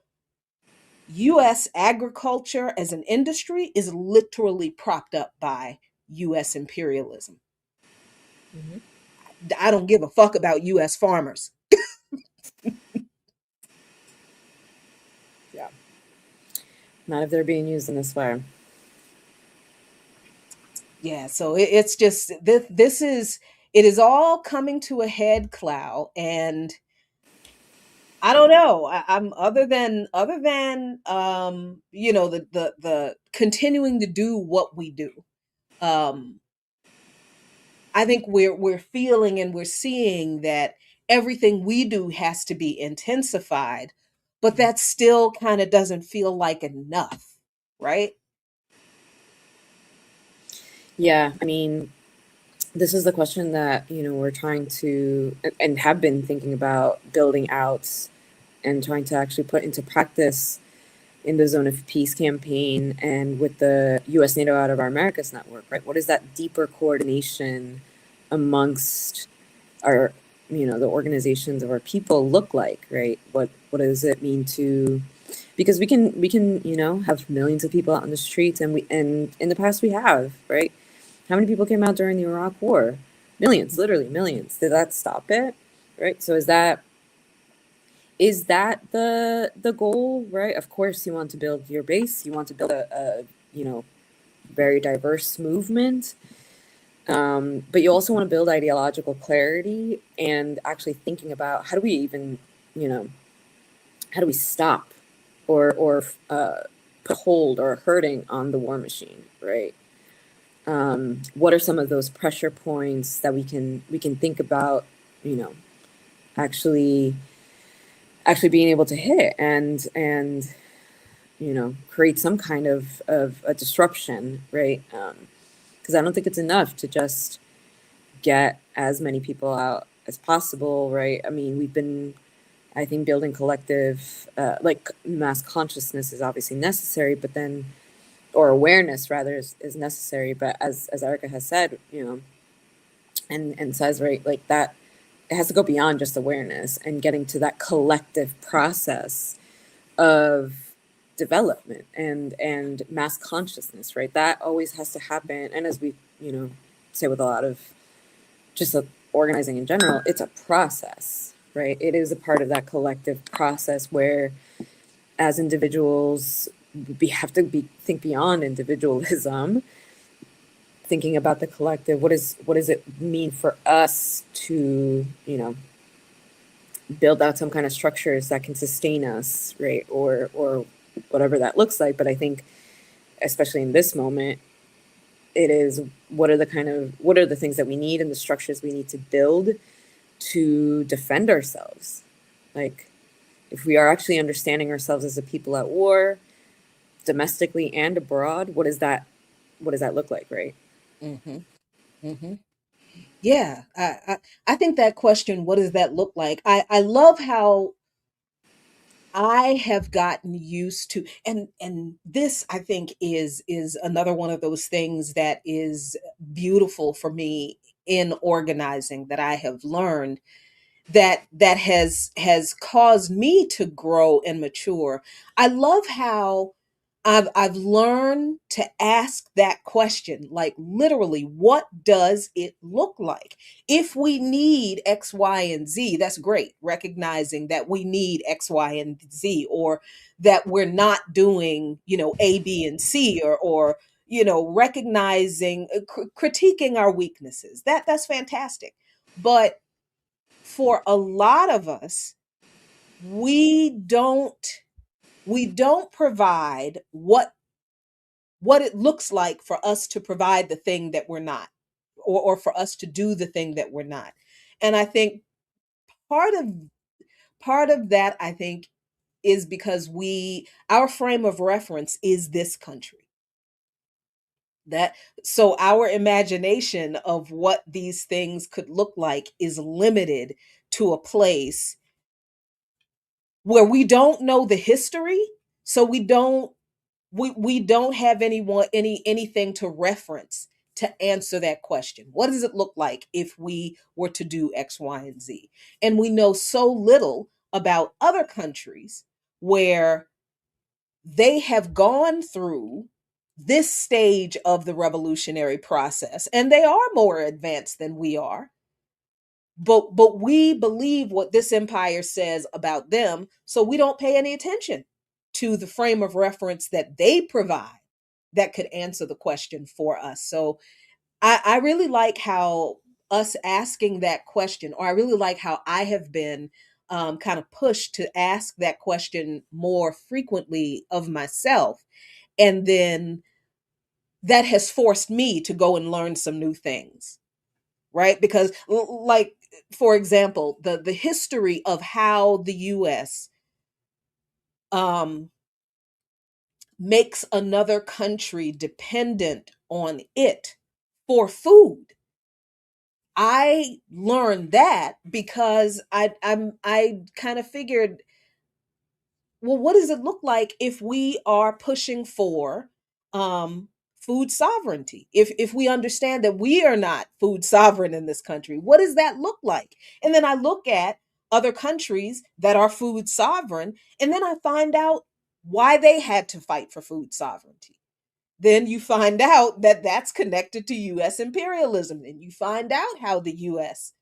US agriculture as an industry is literally propped up by US imperialism. Mm-hmm. I don't give a fuck about US farmers. Yeah. Not if they're being used in this way. Yeah, so it's just this is it is all coming to a head, Clow, and I don't know. I'm other than the continuing to do what we do. Um, I think we're feeling and we're seeing that everything we do has to be intensified, but that still kind of doesn't feel like enough, right? Yeah, I mean, this is the question that, we're trying to and have been thinking about building out and trying to actually put into practice in the Zone of Peace campaign and with the US NATO Out of Our Americas network, right? What is that deeper coordination amongst our, the organizations of our people look like, right? What does it mean to, because we can, have millions of people out on the streets, and in the past we have, right? How many people came out during the Iraq War? Millions, literally millions. Did that stop it? Right? So is that the goal, right? Of course you want to build your base, you want to build a very diverse movement. But you also want to build ideological clarity and actually thinking about how do we even, you know, how do we stop or put hold or hurting on the war machine, right? What are some of those pressure points that we can think about, you know, actually actually being able to hit and create some kind of a disruption, right? Because I don't think it's enough to just get as many people out as possible, right? I mean, we've been, I think, building collective, like mass consciousness is obviously necessary, but then, or awareness rather, is necessary. But as Erica has said, and says, right, like that, it has to go beyond just awareness and getting to that collective process of development and mass consciousness, right? That always has to happen. And as we, say with a lot of just organizing in general, it's a process, right? It is a part of that collective process where, as individuals, we have to think beyond individualism, thinking about the collective. What does it mean for us to, build out some kind of structures that can sustain us, right? Or whatever that looks like. But I think, especially in this moment, it is what are the things that we need and the structures we need to build to defend ourselves. Like, if we are actually understanding ourselves as a people at war, domestically and abroad, what does that look like, right? Mm-hmm. Mm-hmm. Yeah, I think that question, what does that look like? I love how I have gotten used to, and this I think is another one of those things that is beautiful for me in organizing that I have learned that has caused me to grow and mature. I love how I've learned to ask that question, like literally, what does it look like? If we need X, Y, and Z, that's great. Recognizing that we need X, Y, and Z, or that we're not doing, A, B, and C, or recognizing, critiquing our weaknesses. That's fantastic. But for a lot of us, we don't we don't provide what it looks like for us to provide the thing that we're not, or for us to do the thing that we're not. And I think part of part of that, I think, is because our frame of reference is this country. That So our imagination of what these things could look like is limited to a place where we don't know the history, so we don't have anything to reference to answer that question. What does it look like if we were to do X, Y, and Z? And we know so little about other countries where they have gone through this stage of the revolutionary process, and they are more advanced than we are, but we believe what this empire says about them, so we don't pay any attention to the frame of reference that they provide that could answer the question for us. So I really like how us asking that question, or I really like how I have been kind of pushed to ask that question more frequently of myself. And then that has forced me to go and learn some new things, right? Because, like, for example, the history of how the US um, makes another country dependent on it for food. I learned that because I kind of figured, well, what does it look like if we are pushing for um, food sovereignty? If we understand that we are not food sovereign in this country, what does that look like? And then I look at other countries that are food sovereign, and then I find out why they had to fight for food sovereignty. Then you find out that that's connected to US imperialism. And you find out how the US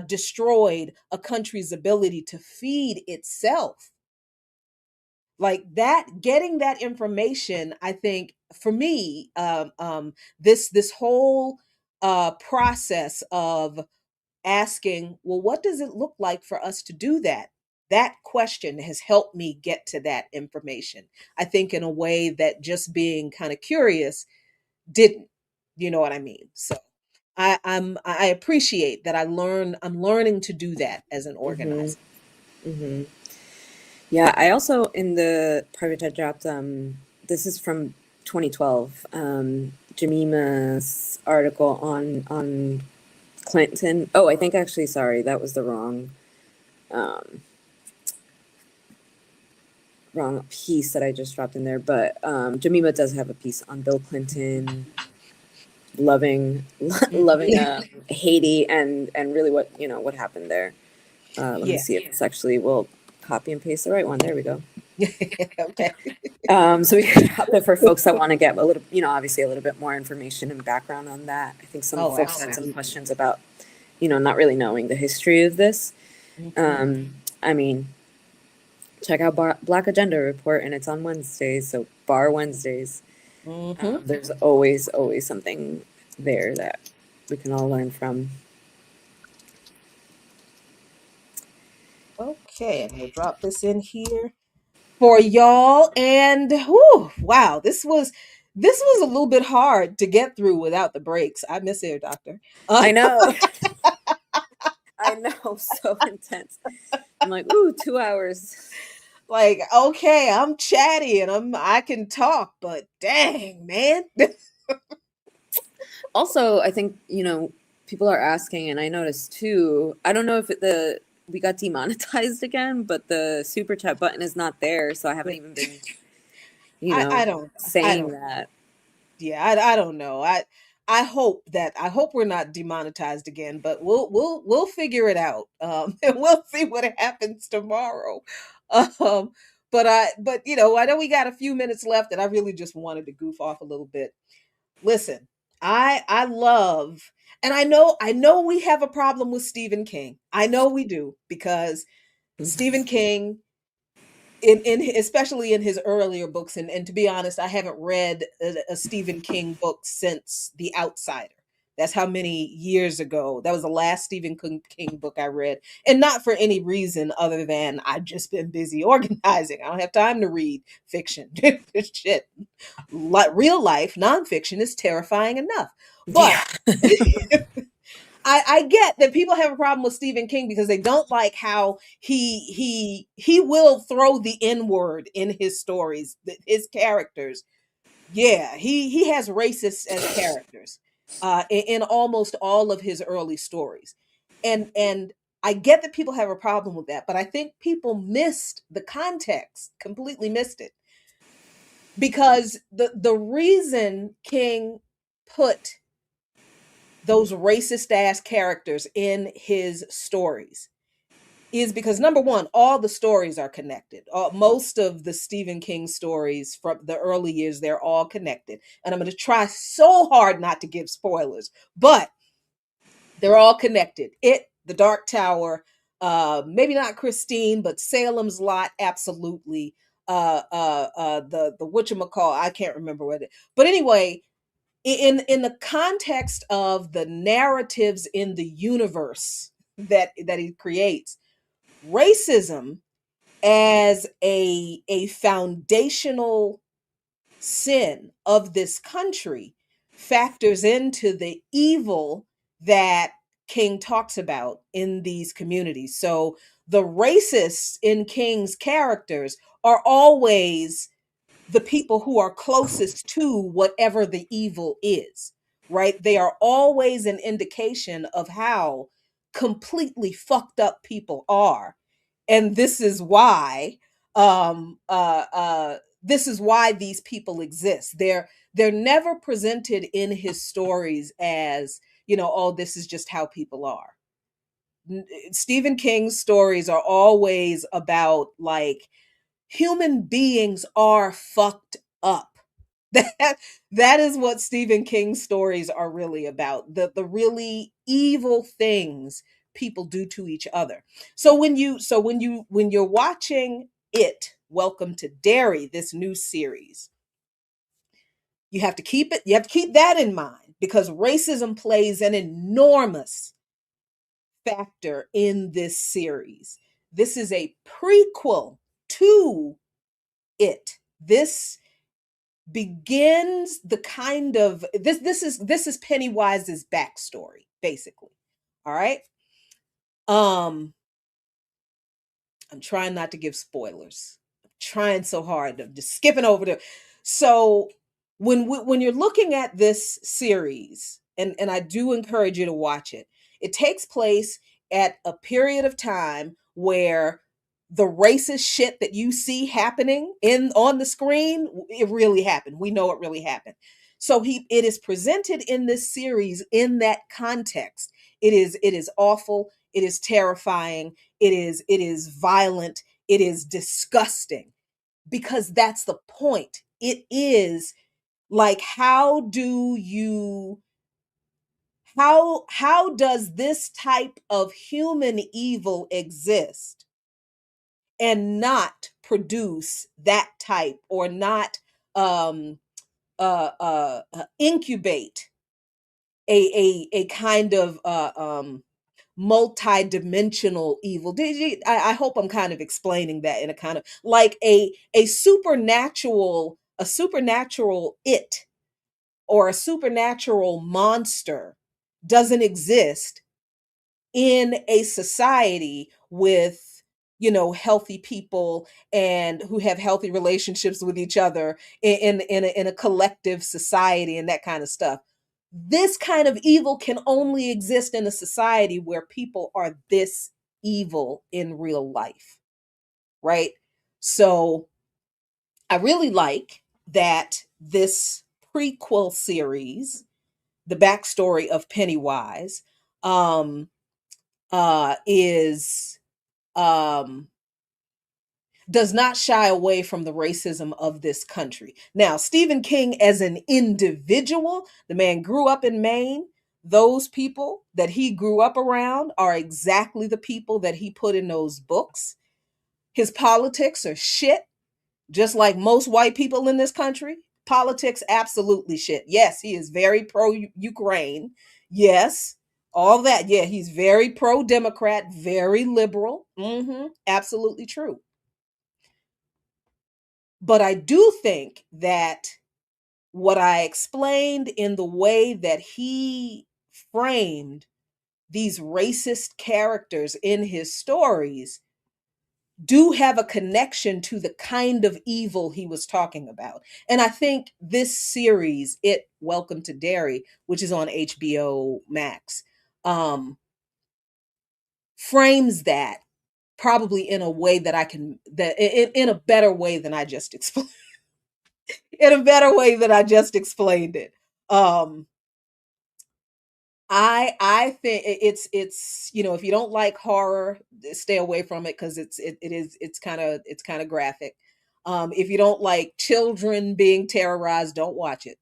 destroyed a country's ability to feed itself. Like that, getting that information, I think for me, this whole process of asking, well, what does it look like for us to do that? That question has helped me get to that information. I think in a way that just being kind of curious didn't. You know what I mean? So I appreciate that I'm learning to do that as an Mm-hmm. organizer. Mm-hmm. Yeah, I also in the private chat dropped this is from 2012, Jemima's article on Clinton. Oh, I think actually sorry, that was the um wrong piece that I just dropped in there, but Jemima does have a piece on Bill Clinton loving loving Mhm. Haiti and really what what happened there. Let me Yeah. see if this actually will copy and paste the right one. There we go. Okay. So we could out there for folks that want to get a little, obviously a little bit more information and background on that. I think some Oh, folks had some absolutely. questions about, not really knowing the history of this. Hmm. I mean, check out Black Agenda Report, and it's on Wednesdays, so Bar Wednesdays. Hmm. There's always something there that we can all learn from. Okay, I'm gonna drop this in here for y'all. And whew, wow, this was a little bit hard to get through without the breaks. I miss Air Doctor. I know, I know, so intense. I'm like, ooh, 2 hours. Like, okay, I'm chatty and I can talk, but dang, man. Also, I think, people are asking, and I noticed too, I don't know if we got demonetized again, but the super chat button is not there. So I haven't even been, I don't I saying don't that. yeah, I don't know. I hope we're not demonetized again, but we'll figure it out. And we'll see what happens tomorrow. Um but I know we got a few minutes left and I really just wanted to goof off a little bit. Listen, I love, and I know we have a problem with Stephen King. I know we do because Stephen King, especially in his earlier books, and to be honest, I haven't read a Stephen King book since The Outsider. That's how many years ago. That was the last Stephen King book I read, and not for any reason other than I've just been busy organizing. I don't have time to read fiction. Shit, like real life nonfiction is terrifying enough. But Yeah. I get that people have a problem with Stephen King because they don't like how he will throw the N word in his stories, his characters. Yeah, he has racists as characters in almost all of his early stories, and I get that people have a problem with that, but I think people missed the context, completely missed it, because the reason King put those racist ass characters in his stories is because, number one, all the stories are connected. Most of the Stephen King stories from the early years, they're all connected. And I'm going to try so hard not to give spoilers, but they're all connected. The Dark Tower, maybe not Christine, but Salem's Lot, absolutely. The whatchamacall, I can't remember what it. But anyway, in the context of the narratives in the universe that he creates, racism as a foundational sin of this country factors into the evil that King talks about in these communities. So the racists in King's characters are always the people who are closest to whatever the evil is, right? They are always an indication of how completely fucked up people are. And this is why these people exist. They're never presented in his stories as, oh, this is just how people are. Stephen King's stories are always about, like, human beings are fucked up. That that is what Stephen King's stories are really about. The really evil things people do to each other. When you're watching it, Welcome to Derry, this new series, you have to keep that in mind, because racism plays an enormous factor in this series. This is a prequel to it. This begins the kind of this is Pennywise's backstory, basically. All right. Um, I'm trying not to give spoilers. I'm trying so hard. I'm just skipping over to. So when you're looking at this series, and I do encourage you to watch it, it takes place at a period of time where the racist shit that you see happening in on the screen, it really happened. We know it really happened. So it is presented in this series in that context. It is awful. It is terrifying. It is violent. It is disgusting, because that's the point. It is like, how does this type of human evil exist and not produce that type, or not um incubate a kind of multi-dimensional evil. I hope I'm kind of explaining that in a kind of like a supernatural it, or a supernatural monster doesn't exist in a society with, healthy people, and who have healthy relationships with each other, in a collective society, and that kind of stuff. This kind of evil can only exist in a society where people are this evil in real life, right? So I really like that this prequel series, the backstory of Pennywise, um is um does not shy away from the racism of this country. Now, Stephen King as an individual, the man grew up in Maine. Those people that he grew up around are exactly the people that he put in those books. His politics are shit, just like most white people in this country. Politics, absolutely shit. Yes, he is very pro Ukraine. Yes, all that. Yeah, he's very pro Democrat, very liberal. Absolutely true. But I do think that what I explained in the way that he framed these racist characters in his stories do have a connection to the kind of evil he was talking about. And I think this series, it Welcome to Derry, which is on HBO Max, frames that probably in a way that I can that in a better way than I just explained. In a better way than I just explained it. Um, I think it's if you don't like horror, stay away from it, because it's kind of graphic. If you don't like children being terrorized, don't watch it.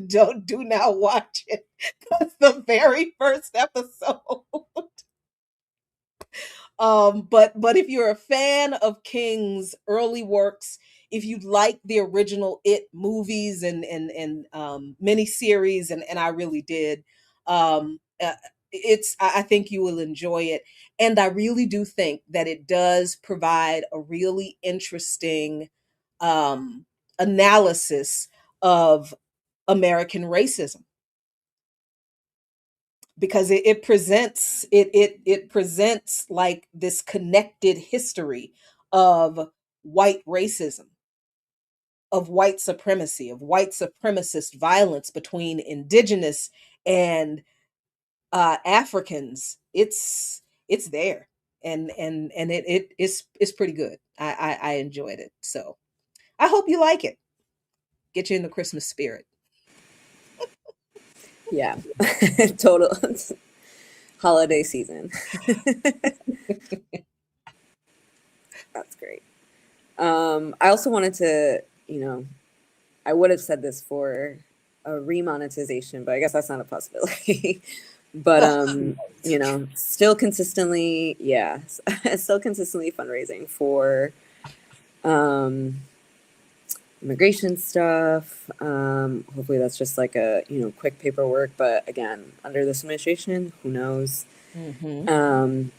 Do not watch it. That's the very first episode. But if you're a fan of King's early works, if you like the original It movies and miniseries, and I really did, it's I think you will enjoy it, and I really do think that it does provide a really interesting um, analysis of American racism, because it presents like this connected history of white racism, of white supremacy, of white supremacist violence between indigenous and Africans. It's there, and it's pretty good. I enjoyed it, so I hope you like it. Get you in the Christmas spirit. Yeah. Total holiday season. That's great. I also wanted to, I would have said this for a remonetization, but I guess that's not a possibility. But still consistently, yeah, still consistently fundraising for um immigration stuff. Hopefully that's just like a, quick paperwork, but again, under this administration, who knows? Mm-hmm. Um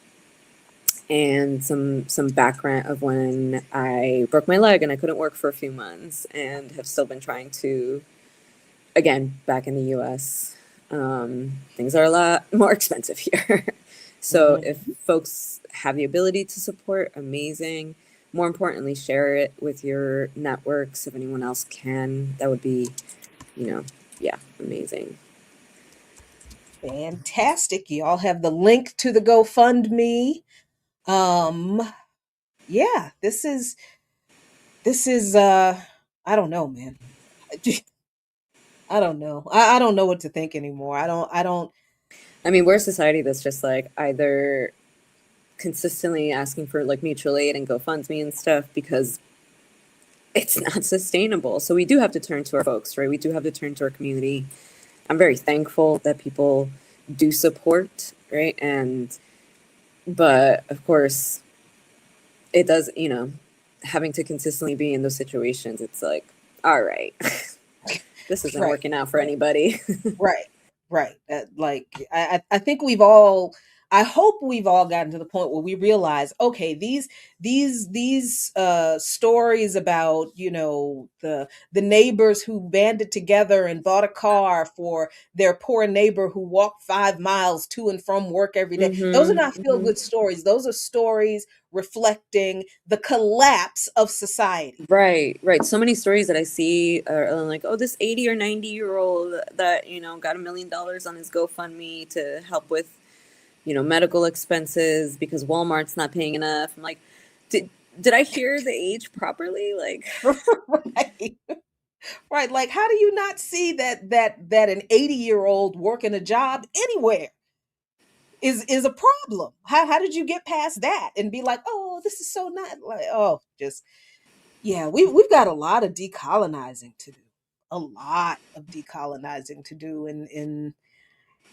and some background of when I broke my leg and I couldn't work for a few months and have still been trying to, again, back in the US. Things are a lot more expensive here. So if Mm-hmm. folks have the ability to support, amazing. More importantly, share it with your networks. If anyone else can, that would be, yeah, amazing. Fantastic. Y'all have the link to the GoFundMe. Um, yeah, this is I don't know, man. I don't know. I don't know what to think anymore. I don't I mean, we're a society that's just like either consistently asking for like mutual aid and GoFundMe and stuff because it's not sustainable. So we do have to turn to our folks, right? We do have to turn to our community. I'm very thankful that people do support, right? But of course, it does, having to consistently be in those situations, it's like, all right, this isn't right. working out for Right. anybody. Right, right. Like I think we've all. I hope we've all gotten to the point where we realize, okay, these stories about the neighbors who banded together and bought a car for their poor neighbor who walked 5 miles to and from work every day. Those are not feel Hmm. good stories. Those are stories reflecting the collapse of society. Right, right. So many stories that I see are like, oh, this 80 or 90-year-old that, got $1 million on his GoFundMe to help with, medical expenses because Walmart's not paying enough. I'm like, did I hear the age properly? Like, Right. Right. Like, how do you not see that an 80-year-old working a job anywhere is a problem? How did you get past that and be like, oh, this is so not like, oh, just yeah, we've got a lot of decolonizing to do. A lot of decolonizing to do,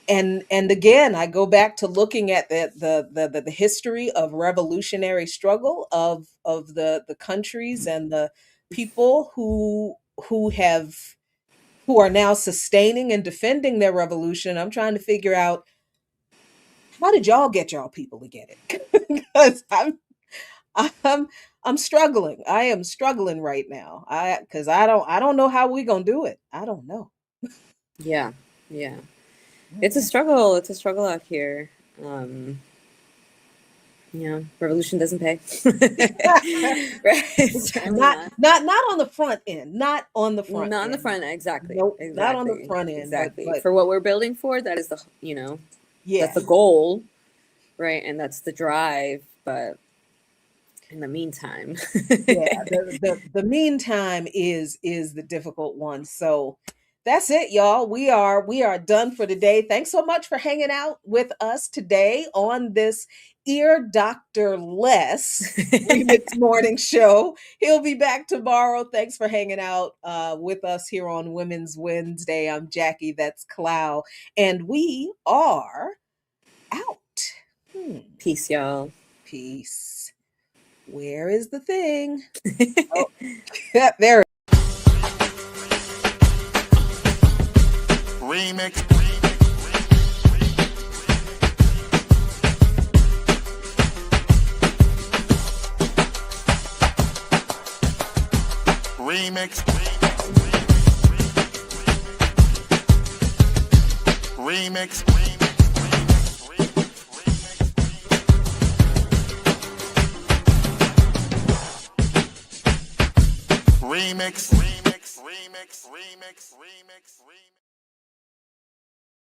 and again, I go back to looking at the history of revolutionary struggle of the countries and the people who have who are now sustaining and defending their revolution. I'm trying to figure out, how did y'all get y'all people to get it? Because I'm I'm struggling. I am struggling right now. Because I don't know how we gonna do it. I don't know. yeah, yeah. It's a Mm-mm. struggle. It's a struggle out here. Revolution doesn't pay. Right? Certainly not not. not not on the front end. Not on the front Not on the end. front. Exactly. Nope. Not on the Exactly. front end. But Exactly. but For what we're building for, that is that's yeah. the goal, right? And that's the drive. But in the meantime, Yeah, the meantime is the difficult one. So that's it, y'all. We are done for today. Thanks so much for hanging out with us today on this Ear Doctor Less remix morning show. He'll be back tomorrow. Thanks for hanging out with us here on Women's Wednesday. I'm Jackie, that's Clow, and we are out. Hmm. peace, y'all. Peace. Where is the thing? Oh, yeah, there. Remix. Remix. Remix. Remix. Remix. Remix. Remix. Remix.